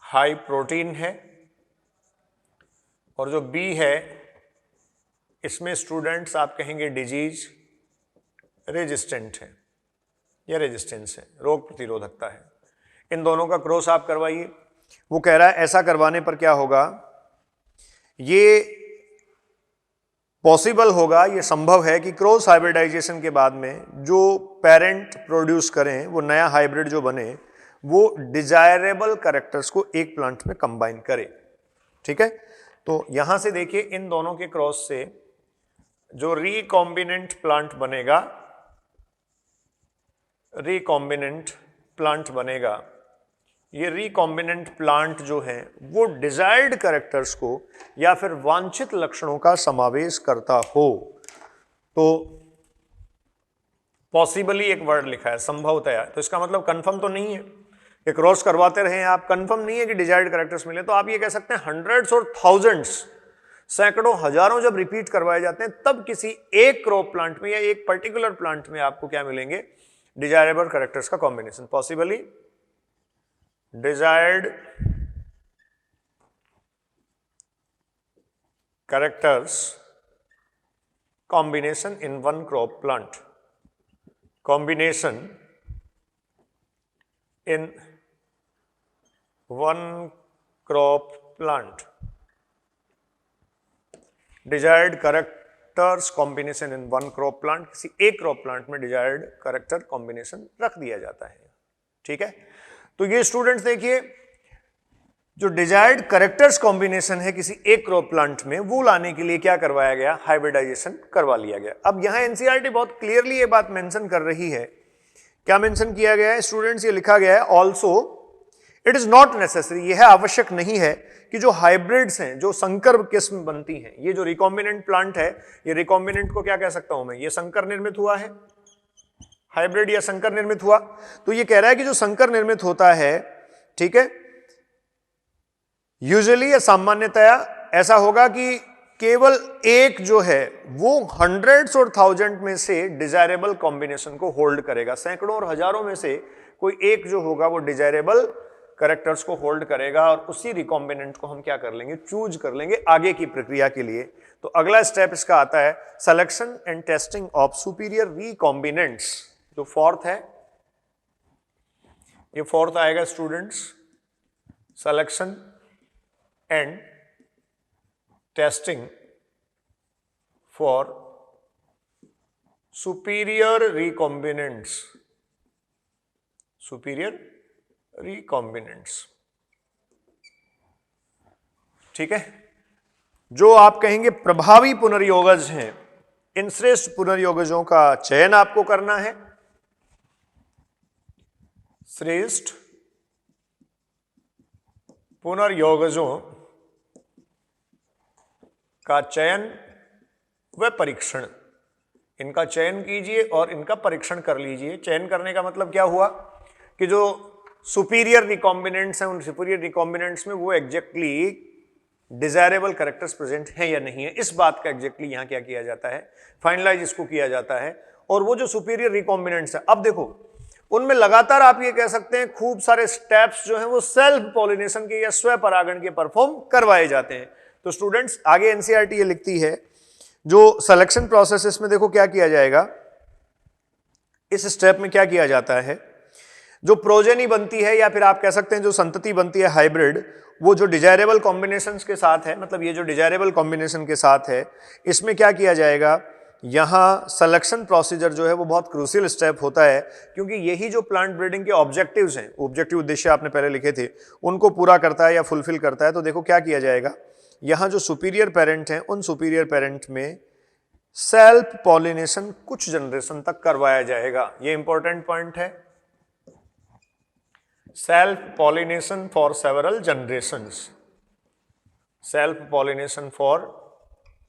हाई प्रोटीन है, और जो बी है इसमें स्टूडेंट्स आप कहेंगे डिजीज रेजिस्टेंट है या रेजिस्टेंस है, रोग प्रतिरोधकता है। इन दोनों का क्रॉस आप करवाइए। वो कह रहा है ऐसा करवाने पर क्या होगा, ये पॉसिबल होगा, ये संभव है कि क्रॉस हाइब्रिडाइजेशन के बाद में जो पेरेंट प्रोड्यूस करें, वो नया हाइब्रिड जो बने, वो डिजायरेबल कैरेक्टर्स को एक प्लांट में कंबाइन करे। ठीक है, तो यहां से देखिए इन दोनों के क्रॉस से जो रिकॉम्बिनेंट प्लांट बनेगा, रिकॉम्बिनेंट प्लांट बनेगा, ये रिकॉम्बिनेंट प्लांट जो है वो डिजायर्ड कैरेक्टर्स को या फिर वांछित लक्षणों का समावेश करता हो। तो पॉसिबली एक वर्ड लिखा है, संभवतया, तो इसका मतलब कंफर्म तो नहीं है कि क्रॉस करवाते रहे आप, कंफर्म नहीं है कि डिजायर्ड कैरेक्टर्स मिले। तो आप ये कह सकते हैं हंड्रेड्स और थाउजेंड्स, सैकड़ों हजारों जब रिपीट करवाए जाते हैं तब किसी एक क्रॉप प्लांट में या एक पर्टिकुलर प्लांट में आपको क्या मिलेंगे, डिजायरेबल कैरेक्टर्स का combination. Possibly desired characters combination in one crop plant, combination in one crop plant, desired characters combination in one crop plant, किसी एक क्रॉप प्लांट में डिजायर्ड कैरेक्टर कॉम्बिनेशन रख दिया जाता है। ठीक है, तो ये स्टूडेंट्स देखिए, जो डिजायर्ड कैरेक्टर्स कॉम्बिनेशन है किसी एक क्रॉप प्लांट में, वो लाने के लिए क्या करवाया गया, हाइब्रिडाइजेशन करवा लिया गया। अब यहां एनसीईआरटी बहुत क्लियरली ये बात मेंशन कर रही है। क्या मेंशन किया गया है स्टूडेंट्स, ये लिखा गया है also it is not necessary, यह आवश्यक नहीं है कि जो हाइब्रिड्स हैं, जो संकर किस्म बनती हैं, ये जो रिकॉम्बिनेंट प्लांट है, ये रिकॉम्बिनेंट को क्या कह सकता हूं मैं, ये संकर निर्मित हुआ है, हाइब्रिड या संकर निर्मित हुआ। तो ये कह रहा है कि जो संकर निर्मित होता है, ठीक है, यूजुअली या सामान्यतया ऐसा होगा कि केवल एक जो है वो हंड्रेड्स और थाउजेंड में से डिजायरेबल कॉम्बिनेशन को होल्ड करेगा, सैकड़ों और हजारों में से कोई एक जो होगा वो डिजायरेबल कैरेक्टर्स को होल्ड करेगा, और उसी रिकॉम्बिनेंट को हम क्या कर लेंगे, चूज कर लेंगे आगे की प्रक्रिया के लिए। तो अगला स्टेप इसका आता है selection and testing of superior recombinants, जो फोर्थ है, ये फोर्थ आएगा students, selection and testing for superior recombinants, superior recombinants. ठीक है, जो आप कहेंगे प्रभावी पुनर्योगज हैं, इन श्रेष्ठ पुनर्योगजों का चयन आपको करना है। श्रेष्ठ पुनर्योगजों का चयन व परीक्षण, इनका चयन कीजिए और इनका परीक्षण कर लीजिए। चयन करने का मतलब क्या हुआ कि जो सुपीरियर रिकॉम्बिनेंट्स हैं, उन सुपीरियर रिकॉम्बिनेंट्स में वो एग्जैक्टली डिजायरेबल कैरेक्टर्स प्रेजेंट हैं या नहीं है, इस बात का एग्जैक्टली यहां क्या किया जाता है, फाइनलाइज इसको किया जाता है। और वो जो सुपीरियर रिकॉम्बिनेंट्स है, अब देखो उनमें लगातार आप ये कह सकते हैं खूब सारे स्टेप्स जो हैं वो सेल्फ पॉलिनेशन के या स्व परागण के परफॉर्म करवाए जाते हैं। तो स्टूडेंट्स आगे एनसीईआरटी ये लिखती है, जो सिलेक्शन प्रोसेस में देखो क्या किया जाएगा, इस स्टेप में क्या किया जाता है, जो प्रोजेनी बनती है या फिर आप कह सकते हैं जो संतति बनती है हाइब्रिड, वो जो डिजायरेबल कॉम्बिनेशंस के साथ है, मतलब ये जो डिजायरेबल कॉम्बिनेशन के साथ है, इसमें क्या किया जाएगा, यहां सिलेक्शन प्रोसीजर जो है वो बहुत क्रूशियल स्टेप होता है, क्योंकि यही जो प्लांट ब्रीडिंग के ऑब्जेक्टिव्स हैं, ऑब्जेक्टिव उद्देश्य आपने पहले लिखे थे, उनको पूरा करता है या फुलफिल करता है। तो देखो क्या किया जाएगा, यहां जो सुपीरियर पेरेंट हैं, उन सुपीरियर पेरेंट में सेल्फ पॉलिनेशन कुछ जनरेशन तक करवाया जाएगा। ये इंपॉर्टेंट पॉइंट है, self pollination for several generations, self pollination for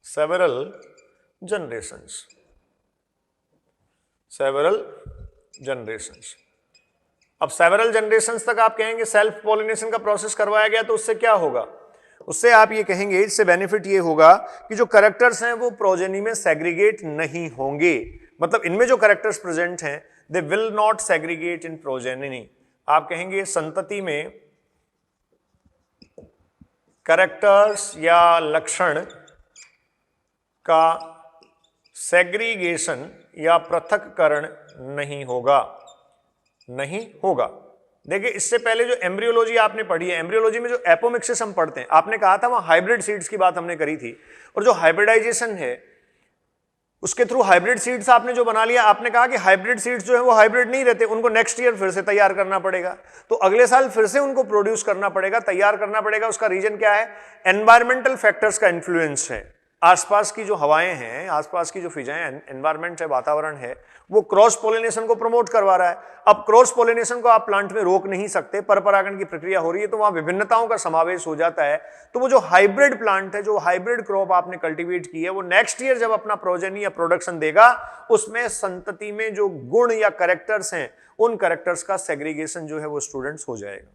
several generations, several generations। अब several generations तक आप कहेंगे सेल्फ पॉलिनेशन का प्रोसेस करवाया गया, तो उससे क्या होगा? उससे आप ये कहेंगे, इससे बेनिफिट ये होगा कि जो कैरेक्टर्स हैं वो प्रोजेनी में सेग्रीगेट नहीं होंगे। मतलब इनमें जो कैरेक्टर्स प्रेजेंट हैं they will not segregate in progeny. आप कहेंगे संतति में कैरेक्टर्स या लक्षण का सेग्रीगेशन या पृथक्करण नहीं होगा, नहीं होगा। देखिए इससे पहले जो एम्ब्रियोलॉजी आपने पढ़ी है, एम्ब्रियोलॉजी में जो एपोमिक्सिस हम पढ़ते हैं, आपने कहा था वहां हाइब्रिड सीड्स की बात हमने करी थी, और जो हाइब्रिडाइजेशन है उसके थ्रू हाइब्रिड सीड्स आपने जो बना लिया, आपने कहा कि हाइब्रिड सीड्स जो है वो हाइब्रिड नहीं रहते, उनको नेक्स्ट ईयर फिर से तैयार करना पड़ेगा, तो अगले साल फिर से उनको प्रोड्यूस करना पड़ेगा, तैयार करना पड़ेगा। उसका रीजन क्या है? एनवायरमेंटल फैक्टर्स का इन्फ्लुएंस है। आसपास की जो हवाएं हैं, आसपास की जो फिजाएं, एनवायरमेंट है, वातावरण है, वो क्रॉस पोलिनेशन को प्रमोट करवा रहा है। अब क्रॉस पोलिनेशन को आप प्लांट में रोक नहीं सकते, परपरागण की प्रक्रिया हो रही है, तो वहां विभिन्नताओं का समावेश हो जाता है। तो वो जो हाइब्रिड प्लांट है, जो हाइब्रिड क्रॉप आपने कल्टीवेट की है, वो नेक्स्ट ईयर जब अपना प्रोजेनी या प्रोडक्शन देगा, उसमें संतति में जो गुण या कैरेक्टर्स हैं, उन कैरेक्टर्स का सेग्रीगेशन जो है वो स्टूडेंट्स हो जाएगा,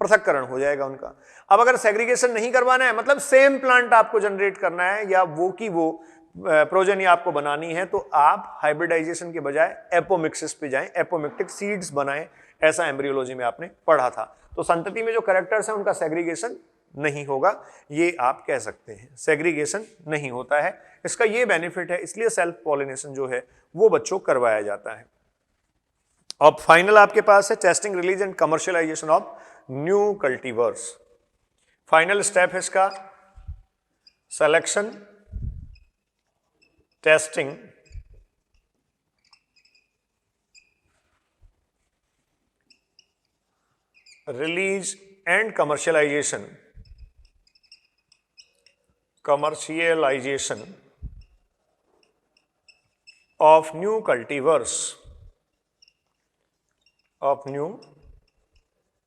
पृथक्करण हो जाएगा उनका। अब अगर सेग्रीगेशन नहीं करवाना है, मतलब सेम प्लांट आपको जनरेट करना है या वो की वो प्रोजेनी आपको बनानी है, तो आप हाइब्रिडाइजेशन के बजाय एपोमिक्सिस पे जाएं, एपोमिक्टिक सीड्स बनाएं। ऐसा एम्ब्रियोलॉजी में आपने पढ़ा था। तो संतति में जो कैरेक्टर्स हैं उनका सेग्रीगेशन नहीं होगा, ये आप कह सकते हैं, सेग्रीगेशन नहीं होता है। इसका ये बेनिफिट है, इसलिए सेल्फ पॉलिनेशन जो है वो बच्चों को करवाया जाता है। अब फाइनल आपके पास है testing, release and commercialisation of new cultivars. Final step है इसका selection, testing, release and commercialisation of new cultivars, of new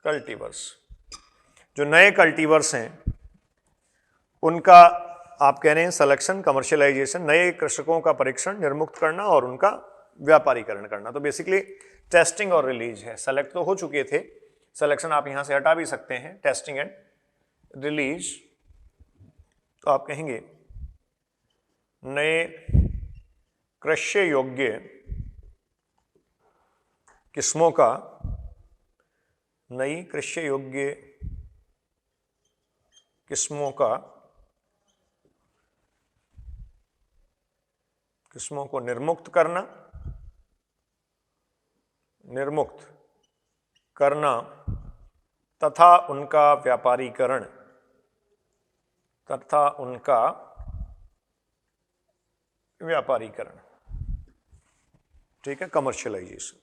cultivars. जो नए कल्टीवर्स हैं उनका आप कह रहे हैं सिलेक्शन, कमर्शियलाइजेशन, नए कृषकों का परीक्षण, निर्मुक्त करना और उनका व्यापारीकरण करना। तो बेसिकली टेस्टिंग और रिलीज है। सेलेक्ट तो हो चुके थे, सिलेक्शन आप यहां से हटा भी सकते हैं, टेस्टिंग एंड रिलीज। तो आप कहेंगे नए कृषि योग्य किस्मों का, नई कृषि योग्य किस्मों को निर्मुक्त करना तथा उनका व्यापारीकरण, ठीक है, कमर्शियलाइजेशन।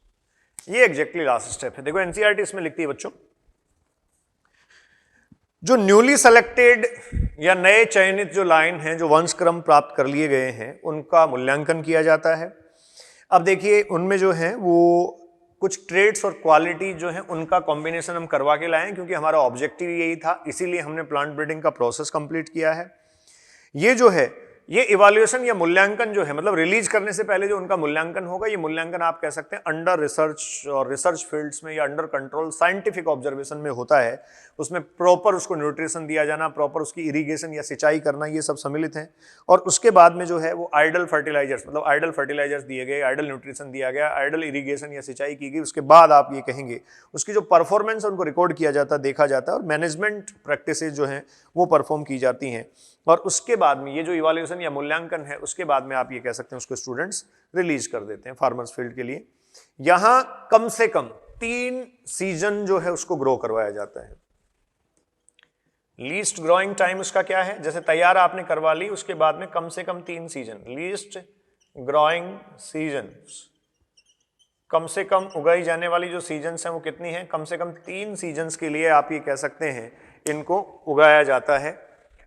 ये एग्जैक्टली लास्ट स्टेप है। देखो एनसीईआरटी इसमें लिखती है बच्चों, जो न्यूली सेलेक्टेड या नए चयनित जो लाइन हैं, जो वंश क्रम प्राप्त कर लिए गए हैं, उनका मूल्यांकन किया जाता है। अब देखिए उनमें जो है वो कुछ ट्रेड्स और क्वालिटी जो है उनका कॉम्बिनेशन हम करवा के लाए हैं, क्योंकि हमारा ऑब्जेक्टिव यही था, इसीलिए हमने प्लांट ब्रीडिंग का प्रोसेस कंप्लीट किया है। ये जो है ये इवैल्यूएशन या मूल्यांकन जो है, मतलब रिलीज करने से पहले जो उनका मूल्यांकन होगा, ये मूल्यांकन आप कह सकते हैं अंडर रिसर्च और रिसर्च फील्ड्स में या अंडर कंट्रोल साइंटिफिक ऑब्जर्वेशन में होता है। उसमें प्रॉपर उसको न्यूट्रिशन दिया जाना, प्रॉपर उसकी इरिगेशन या सिंचाई करना, ये सब सम्मिलित हैं। और उसके बाद में जो है वो आइडल फर्टिलाइजर्स, मतलब आइडल फर्टिलाइजर्स दिए गए, आइडल न्यूट्रिशन दिया गया, आइडल इरिगेशन या सिंचाई की गई। उसके बाद आप ये कहेंगे उसकी जो परफॉर्मेंस है उनको रिकॉर्ड किया जाता है, देखा जाता है, और मैनेजमेंट प्रैक्टिसेस जो हैं वो परफॉर्म की जाती हैं। और उसके बाद में ये जो इवैल्यूएशन या मूल्यांकन है, उसके बाद में आप ये कह सकते हैं उसको स्टूडेंट्स रिलीज कर देते हैं फार्मर्स फील्ड के लिए। यहां कम से कम 3 सीजन जो है उसको ग्रो करवाया जाता है। लीस्ट ग्रोइंग टाइम उसका क्या है? जैसे तैयार आपने करवा ली, उसके बाद में कम से कम 3 सीजन, लीस्ट ग्रोइंग सीजन, कम से कम उगाई जाने वाली जो सीजन्स हैं वो कितनी हैं? कम से कम 3 सीजन्स के लिए आप ये कह सकते हैं इनको उगाया जाता है,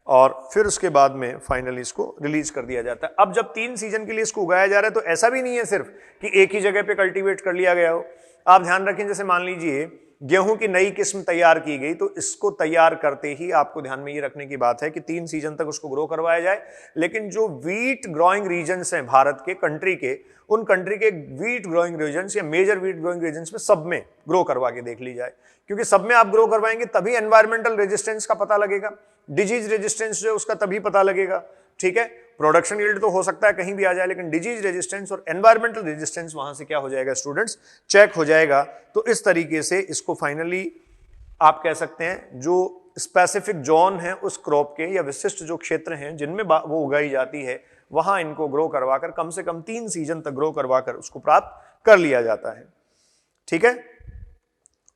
और फिर उसके बाद में फाइनली इसको रिलीज कर दिया जाता है। अब जब 3 सीजन के लिए इसको उगाया जा रहा है, तो ऐसा भी नहीं है सिर्फ कि एक ही जगह पे कल्टीवेट कर लिया गया हो। आप ध्यान रखें, जैसे मान लीजिए गेहूं की नई किस्म तैयार की गई, तो इसको तैयार करते ही आपको ध्यान में ये रखने की बात है कि 3 सीजन तक उसको ग्रो करवाया जाए। लेकिन जो वीट ग्रोइंग रीजन्स हैं भारत के, कंट्री के, उन कंट्री के वीट ग्रोइंग रीजन्स या मेजर वीट ग्रोइंग रीजन्स में सब में ग्रो करवा के देख ली जाए, क्योंकि सब में आप ग्रो करवाएंगे तभी एनवायरमेंटल रेजिस्टेंस का पता लगेगा, डिजीज रेजिस्टेंस जो है उसका तभी पता लगेगा। ठीक है, प्रोडक्शन यील्ड तो हो सकता है कहीं भी आ जाए, लेकिन डिजीज रेजिस्टेंस और एनवायरमेंटल रेजिस्टेंस वहां से क्या हो जाएगा स्टूडेंट्स, चेक हो जाएगा। तो इस तरीके से इसको फाइनली आप कह सकते हैं जो स्पेसिफिक जोन है उस क्रॉप के या विशिष्ट जो क्षेत्र हैं जिनमें वो उगाई जाती है, वहां इनको ग्रो करवाकर कम से कम 3 सीजन तक ग्रो करवाकर उसको प्राप्त कर लिया जाता है। ठीक है,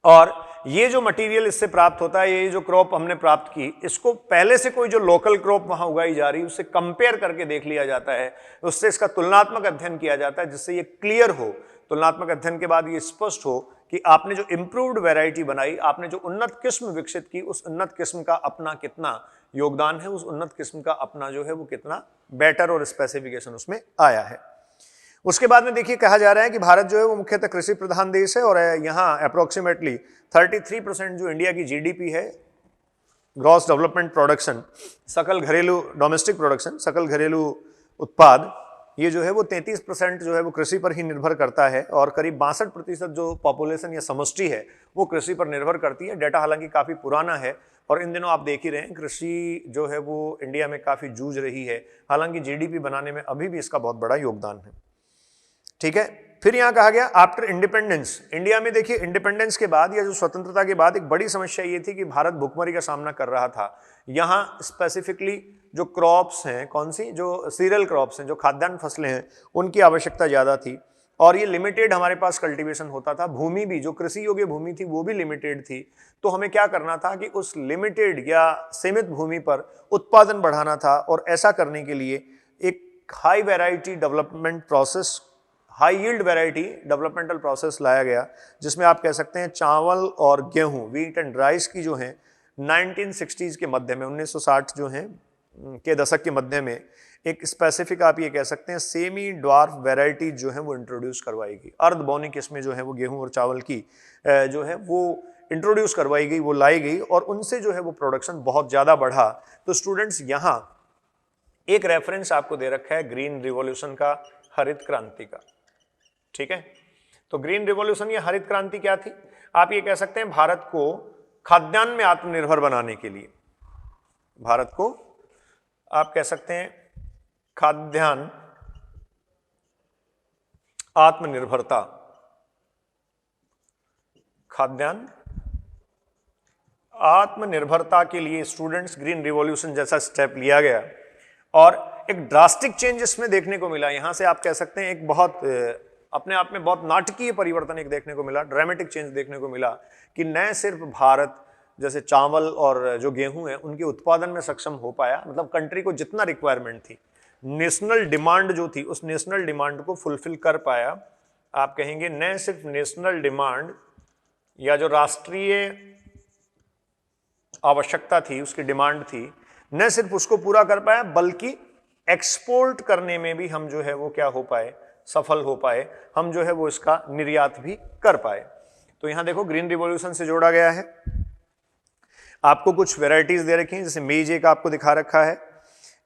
और ये जो मटेरियल इससे प्राप्त होता है, ये जो क्रॉप हमने प्राप्त की, इसको पहले से कोई जो लोकल क्रॉप वहां उगाई जा रही है उससे कंपेयर करके देख लिया जाता है, उससे इसका तुलनात्मक अध्ययन किया जाता है, जिससे ये क्लियर हो, तुलनात्मक अध्ययन के बाद ये स्पष्ट हो कि आपने जो इंप्रूव्ड वैरायटी बनाई, आपने जो उन्नत किस्म विकसित की, उस उन्नत किस्म का अपना कितना योगदान है, उस उन्नत किस्म का अपना जो है वो कितना बेटर और स्पेसिफिकेशन उसमें आया है। उसके बाद में देखिए कहा जा रहा है कि भारत जो है वो मुख्यतः कृषि प्रधान देश है और यहाँ अप्रोक्सीमेटली 33% जो इंडिया की जीडीपी है, ग्रॉस डेवलपमेंट प्रोडक्शन, सकल घरेलू डोमेस्टिक प्रोडक्शन, सकल घरेलू उत्पाद, ये जो है वो 33% जो है वो कृषि पर ही निर्भर करता है और करीब 62% जो पॉपुलेशन या समष्टि है वो कृषि पर निर्भर करती है। डेटा हालांकि काफ़ी पुराना है और इन दिनों आप देख ही रहे हैं कृषि जो है वो इंडिया में काफ़ी जूझ रही है, हालांकि जीडीपी बनाने में अभी भी इसका बहुत बड़ा योगदान है। ठीक है, फिर यहां कहा गया आफ्टर इंडिपेंडेंस, इंडिया में देखिए इंडिपेंडेंस के बाद या जो स्वतंत्रता के बाद एक बड़ी समस्या ये थी कि भारत भुखमरी का सामना कर रहा था। यहां स्पेसिफिकली जो क्रॉप्स हैं, कौन सी, जो सीरियल क्रॉप्स हैं, जो खाद्यान्न फसलें हैं, उनकी आवश्यकता ज़्यादा थी और ये लिमिटेड हमारे पास कल्टीवेशन होता था। भूमि भी, जो कृषि योग्य भूमि थी वो भी लिमिटेड थी। तो हमें क्या करना था कि उस लिमिटेड या सीमित भूमि पर उत्पादन बढ़ाना था और ऐसा करने के लिए एक high variety development process, high yield variety developmental process लाया गया, जिसमें आप कह सकते हैं चावल और गेहूं, व्हीट एंड राइस की जो है 1960s के मध्य में, 1960 जो है के दशक के मध्य में एक स्पेसिफिक आप ये कह सकते हैं सेमी ड्वार्फ वैरायटी जो है वो इंट्रोड्यूस करवाई गई। अर्धबौनी किस्में जो है वो गेहूं और चावल की जो है वो इंट्रोड्यूस करवाई गई, वो लाई गई और उनसे जो है वो प्रोडक्शन बहुत ज़्यादा बढ़ा। तो स्टूडेंट्स यहाँ एक रेफरेंस आपको दे रखा है ग्रीन रिवॉल्यूशन का, हरित क्रांति का। ठीक है, तो ग्रीन रिवॉल्यूशन या हरित क्रांति क्या थी, आप ये कह सकते हैं भारत को खाद्यान्न में आत्मनिर्भर बनाने के लिए, भारत को आप कह सकते हैं खाद्यान्न आत्मनिर्भरता, खाद्यान्न आत्मनिर्भरता के लिए स्टूडेंट्स ग्रीन रिवॉल्यूशन जैसा स्टेप लिया गया और एक ड्रास्टिक चेंज इसमें देखने को मिला। यहां से आप कह सकते हैं एक बहुत अपने आप में बहुत नाटकीय परिवर्तन एक देखने को मिला, ड्रामेटिक चेंज देखने को मिला कि न सिर्फ भारत जैसे चावल और जो गेहूं है उनके उत्पादन में सक्षम हो पाया, मतलब कंट्री को जितना रिक्वायरमेंट थी, नेशनल डिमांड जो थी उस नेशनल डिमांड को फुलफिल कर पाया। आप कहेंगे न सिर्फ नेशनल डिमांड या जो राष्ट्रीय आवश्यकता थी, उसकी डिमांड थी, न सिर्फ उसको पूरा कर पाया बल्कि एक्सपोर्ट करने में भी हम जो है वो क्या हो पाए, सफल हो पाए, हम जो है वो इसका निर्यात भी कर पाए। तो यहां देखो ग्रीन रिवॉल्यूशन से जोड़ा गया है। आपको कुछ वेराइटीज दे रखी हैं, जैसे मेज एक आपको दिखा रखा है,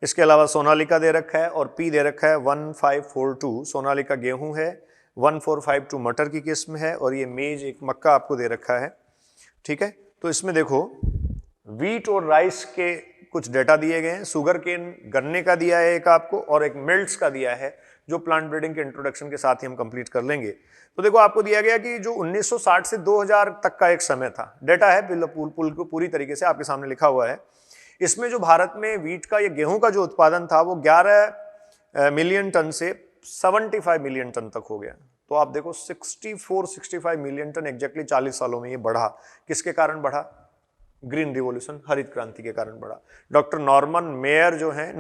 इसके अलावा सोनालिका दे रखा है और पी दे रखा है 1542, सोनालिका गेहूं है, 1452 मटर की किस्म है और ये मेज एक मक्का आपको दे रखा है। ठीक है, तो इसमें देखो वीट और राइस के कुछ डेटा दिए गए हैं, शुगर केन गन्ने का दिया है एक आपको और एक मिल्ट्स का दिया है जो प्लांट ब्रीडिंग के इंट्रोडक्शन के साथ ही हम कंप्लीट कर लेंगे। तो देखो आपको दिया गया कि जो 1960 से 2000 तक का एक समय था, डेटा है पूरी तरीके से आपके सामने लिखा हुआ है। इसमें जो भारत में वीट का या गेहूं का जो उत्पादन था वो 11 मिलियन टन से 75 मिलियन टन तक हो गया। तो आप देखो 64-65 मिलियन टन एग्जैक्टली 40 सालों में ये बढ़ा। किसके कारण बढ़ा? ग्रीन रिवॉल्यूशन, हरित क्रांति के कारण बढ़ा। डॉक्टर नॉर्मन मेयर जो है,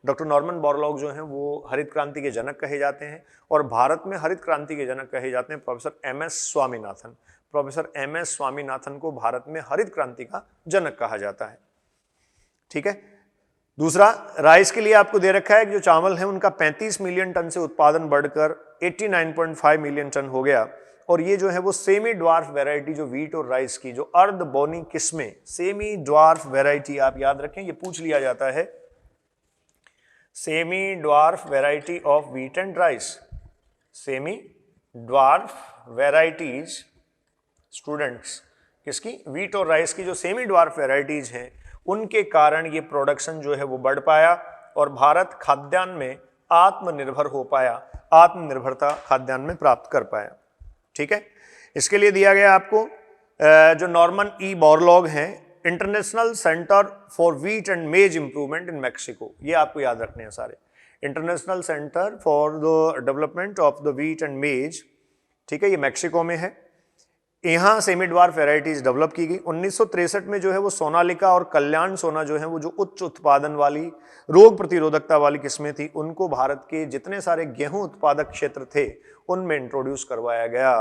डॉक्टर नॉर्मन बोरलॉग जो हैं वो हरित क्रांति के जनक कहे जाते हैं और भारत में हरित क्रांति के जनक कहे जाते हैं professor M S. Swaminathan. Professor M S. Swaminathan को भारत में हरित क्रांति का जनक कहा जाता है। ठीक है, दूसरा राइस के लिए आपको दे रखा है कि जो चावल है उनका 35 मिलियन टन से उत्पादन बढ़कर 89.5 मिलियन टन हो गया और ये जो है वो सेमी ड्वार्फ वैरायटी जो व्हीट और राइस की जो अर्ध बोनी किस्में, सेमी ड्वार्फ वैरायटी आप याद रखें, ये पूछ लिया जाता है, semi dwarf variety of wheat and rice, semi dwarf varieties students किसकी, व्हीट और राइस की जो सेमी ड्वार्फ वैरायटीज हैं उनके कारण ये प्रोडक्शन जो है वो बढ़ पाया और भारत खाद्यान्न में आत्मनिर्भर हो पाया, आत्मनिर्भरता खाद्यान्न में प्राप्त कर पाया। ठीक है, इसके लिए दिया गया आपको जो नॉर्मन ई बोरलॉग हैं, international centre for wheat and मेज इंप्रूवमेंट इन मैक्सिको, ये आपको याद रखने हैं सारे, international centre for the development of the wheat and मेज, ठीक है, ये मैक्सिको में है। यहाँ सेमी ड्वार्फ वैरायटीज डेवलप की गई। 1963 में जो है वो सोनालिका और कल्याण सोना जो है वो जो उच्च उत्पादन वाली रोग प्रतिरोधकता वाली किस्में थी उनको भारत के जितने सारे गेहूं उत्पादक क्षेत्र थे उनमें इंट्रोड्यूस करवाया गया।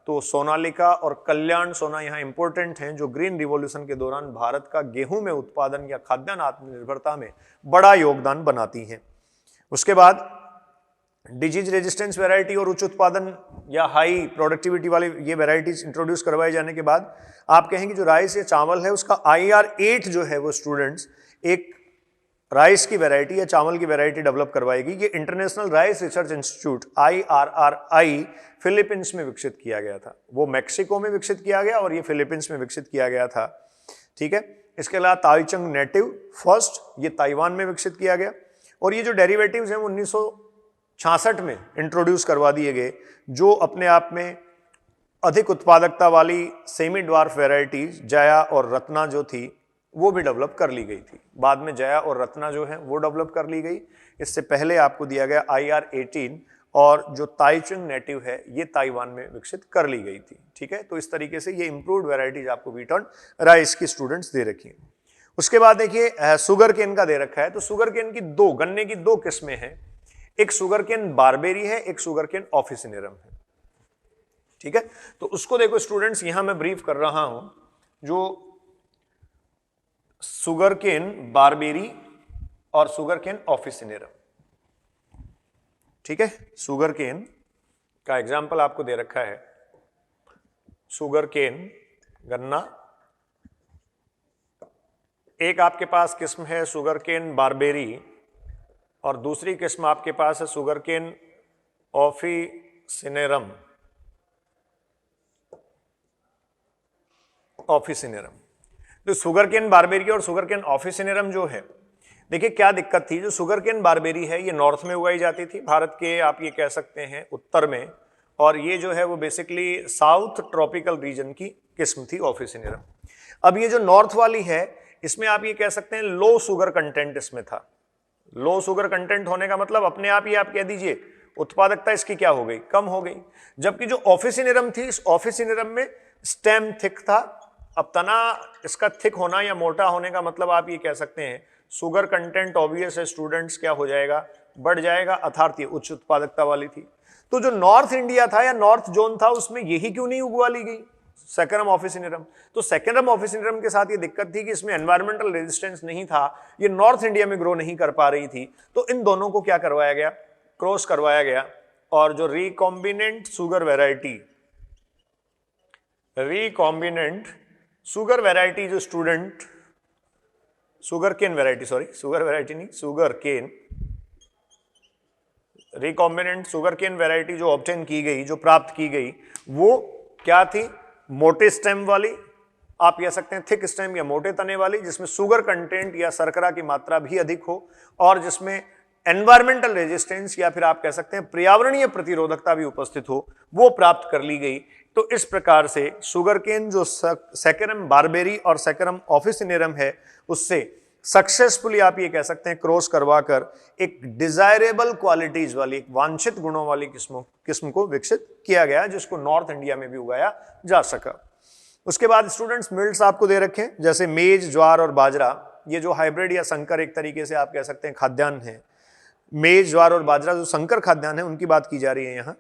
तो सोनालिका और कल्याण सोना यहाँ इंपॉर्टेंट हैं जो ग्रीन रिवॉल्यूशन के दौरान भारत का गेहूं में उत्पादन या खाद्यान्न आत्मनिर्भरता में बड़ा योगदान बनाती हैं। उसके बाद डिजीज रेजिस्टेंस वैरायटी और उच्च उत्पादन या हाई प्रोडक्टिविटी वाली ये वैरायटीज इंट्रोड्यूस करवाए जाने के बाद आप कहेंगे जो राइस या चावल है उसका IR8 जो है वो स्टूडेंट्स एक राइस की वैरायटी या चावल की वैरायटी डेवलप करवाएगी। ये international rice research institute IRRI Philippines में विकसित किया गया था, वो मैक्सिको में विकसित किया गया और ये फिलीपींस में विकसित किया गया था। ठीक है, इसके अलावा ताइचंग नेटिव फर्स्ट, ये ताइवान में विकसित किया गया और ये जो डेरिवेटिव्स हैं वो 1966 में इंट्रोड्यूस करवा दिए गए जो अपने आप में अधिक उत्पादकता वाली सेमी ड्वार्फ वैरायटीज जया और रत्ना जो थी वो भी डेवलप कर ली गई थी। बाद में जया और रत्ना जो है वो डेवलप कर ली गई। इससे पहले आपको दिया गया IR18 और जो ताइचुंग नेटिव है ये ताइवान में विकसित कर ली गई थी। ठीक है, तो इस तरीके से ये इंप्रूव्ड वैरायटीज आपको व्हीट और राइस की स्टूडेंट्स दे रखी है। उसके बाद देखिए शुगर केन का दे रखा है, तो शुगर केन की गन्ने की दो किस्में हैं, एक शुगर केन बारबेरी है, एक शुगर केन ऑफिसिनेरम है। ठीक है, तो उसको देखो स्टूडेंट्स, यहां मैं ब्रीफ कर रहा हूं जो शुगर केन बारबेरी और शुगर केन ऑफिसिनेरम। ठीक है, शुगर केन का एग्जाम्पल आपको दे रखा है, शुगर केन गन्ना, एक आपके पास किस्म है शुगर केन बारबेरी और दूसरी किस्म आपके पास है शुगर केन ऑफिसिनेरम। तो शुगर केन बारबेरी और शुगर केन ऑफिसिनेरम जो है, देखिए क्या दिक्कत थी, जो शुगर केन बारबेरी है ये नॉर्थ में उगाई जाती थी भारत के, आप ये कह सकते हैं उत्तर में, और ये जो है वो बेसिकली साउथ ट्रॉपिकल रीजन की किस्म थी ऑफिसिनेरम। अब ये जो नॉर्थ वाली है इसमें आप ये कह सकते हैं लो शुगर कंटेंट इसमें था। लो शुगर कंटेंट होने का मतलब अपने आप ही आप कह दीजिए उत्पादकता इसकी क्या हो गई, कम हो गई। जबकि जो ऑफिसिनेरम थी, इस ऑफिसिनेरम में स्टेम थिक था। अब तना इसका थिक होना या मोटा होने का मतलब आप ये कह सकते हैं शुगर कंटेंट ऑब्वियस है स्टूडेंट्स क्या हो जाएगा, बढ़ जाएगा, अर्थात ये उच्च उत्पादकता वाली थी। तो जो नॉर्थ इंडिया था या नॉर्थ जोन था उसमें यही क्यों नहीं उगवा ली गई, सेकेरम ऑफिसिनेरम। तो सेकेरम ऑफिसिनेरम के साथ ये दिक्कत थी कि इसमें एनवायरमेंटल रेजिस्टेंस नहीं था, ये नॉर्थ इंडिया में ग्रो नहीं कर पा रही थी। तो इन दोनों को क्या करवाया गया, क्रॉस करवाया गया, और जो recombinant sugar variety, recombinant sugar variety जो student, sugar cane variety, sorry sugar variety नहीं, sugar cane, recombinant sugar cane variety जो ऑब्टेन की गई, जो प्राप्त की गई, वो क्या थी, मोटे स्टेम वाली, आप कह सकते हैं थिक स्टेम या मोटे तने वाली, जिसमें शुगर कंटेंट या शर्करा की मात्रा भी अधिक हो और जिसमें एनवायरमेंटल रेजिस्टेंस या फिर आप कह सकते हैं पर्यावरणीय प्रतिरोधकता भी उपस्थित हो, वो प्राप्त कर ली गई। तो इस प्रकार से शुगर केन जो सेकेरम बारबेरी और सेकेरम ऑफिसिनेरम है उससे सक्सेसफुली आप ये कह सकते हैं क्रॉस करवाकर एक डिजायरेबल क्वालिटीज वाली, एक वांछित गुणों वाली किस्म को विकसित किया गया, जिसको नॉर्थ इंडिया में भी उगाया जा सका। उसके बाद स्टूडेंट्स मिल्ट्स आपको दे रखे हैं, जैसे मेज, ज्वार और बाजरा, ये जो हाइब्रिड या संकर एक तरीके से आप कह सकते हैं खाद्यान्न है। मेज, ज्वार और बाजरा जो संकर खाद्यान्न है उनकी बात की जा रही है यहाँ।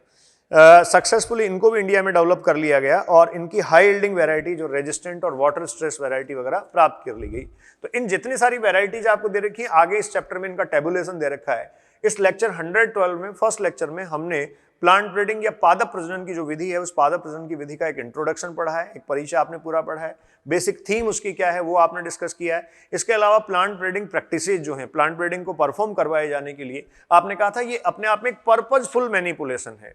सक्सेसफुली इनको भी इंडिया में डेवलप कर लिया गया और इनकी हाई यील्डिंग वैरायटी जो रेजिस्टेंट और वाटर स्ट्रेस वैरायटी वगैरह प्राप्त कर ली गई। तो इन जितनी सारी वैरायटीज आपको दे रखी है, आगे इस चैप्टर में इनका टेबुलेशन दे रखा है। इस लेक्चर 112 में, फर्स्ट लेक्चर में हमने प्लांट ब्रीडिंग या पादप प्रजनन की जो विधि है, उस पादप प्रजनन की विधि का एक इंट्रोडक्शन पढ़ा है, एक परिचय आपने पूरा पढ़ा है, बेसिक थीम उसकी क्या है वो आपने डिस्कस किया है। इसके अलावा प्लांट ब्रीडिंग प्रैक्टिसेस जो हैं, प्लांट ब्रीडिंग को परफॉर्म करवाए जाने के लिए आपने कहा था ये अपने आप में एक पर्पजफुल मैनिपुलेशन है,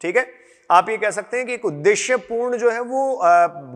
ठीक है। आप ये कह सकते हैं कि एक उद्देश्यपूर्ण जो है वो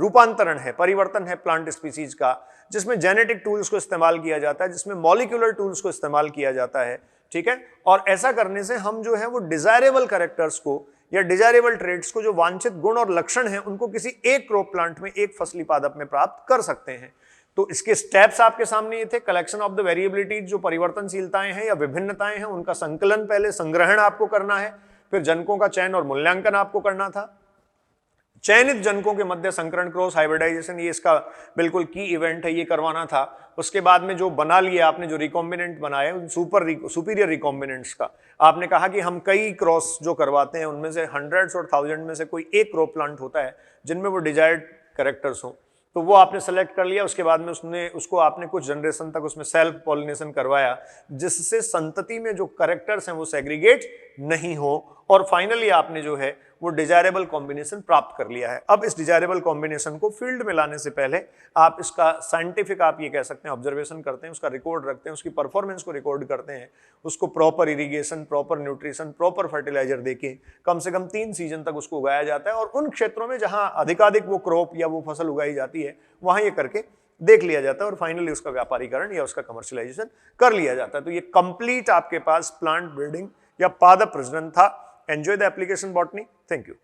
रूपांतरण है, परिवर्तन है प्लांट स्पीसीज का, जिसमें जेनेटिक टूल्स को इस्तेमाल किया जाता है, जिसमें मॉलिक्यूलर टूल्स को इस्तेमाल किया जाता है, ठीक है। और ऐसा करने से हम जो है वो डिजायरेबल कैरेक्टर्स को या डिजायरेबल ट्रेड्स को, जो वांछित गुण और लक्षण हैं, उनको किसी एक क्रॉप प्लांट में, एक फसली पादप में प्राप्त कर सकते हैं। तो इसके स्टेप्स आपके सामने ये थे, कलेक्शन ऑफ द वेरिएबिलिटीज, जो परिवर्तनशीलताएं हैं या विभिन्नताएं हैं उनका संकलन, पहले संग्रहण आपको करना है, फिर जनकों का चयन और मूल्यांकन आपको करना था, चयनित जनकों के मध्य संकरण, क्रॉस हाइब्रिडाइजेशन, ये इसका बिल्कुल की इवेंट है, ये करवाना था। उसके बाद में जो बना लिया आपने, जो रिकॉम्बिनेंट बनाए, सुपीरियर रिकॉम्बिनेंट्स का आपने कहा कि हम कई क्रॉस जो करवाते हैं उनमें से हंड्रेड्स और थाउजेंड में से कोई एक क्रॉप प्लांट होता है जिनमें वो डिजायर्ड कैरेक्टर्स हो, तो वो आपने सेलेक्ट कर लिया। उसके बाद में उसको आपने कुछ जनरेशन तक उसमें सेल्फ पॉलिनेशन करवाया, जिससे संतति में जो कैरेक्टर्स हैं वो सेग्रीगेट नहीं हो, और फाइनली आपने जो है वो डिजायरेबल कॉम्बिनेशन प्राप्त कर लिया है। अब इस डिजायरेबल कॉम्बिनेशन को फील्ड में लाने से पहले आप इसका साइंटिफिक, आप ये कह सकते हैं, ऑब्जर्वेशन करते हैं, उसका रिकॉर्ड रखते हैं, उसकी परफॉर्मेंस को रिकॉर्ड करते हैं, उसको proper irrigation, proper nutrition, proper fertilizer देके कम से कम 3 सीजन तक उसको उगाया जाता है, और उन क्षेत्रों में जहां अधिकाधिक वो क्रॉप या वो फसल उगाई जाती है वहां ये करके देख लिया जाता है, और फाइनली उसका व्यापारीकरण या उसका कमर्शियलाइजेशन कर लिया जाता है। तो ये कंप्लीट आपके पास प्लांट ब्रीडिंग या पादप प्रजनन था। Enjoy the application botany. Thank you.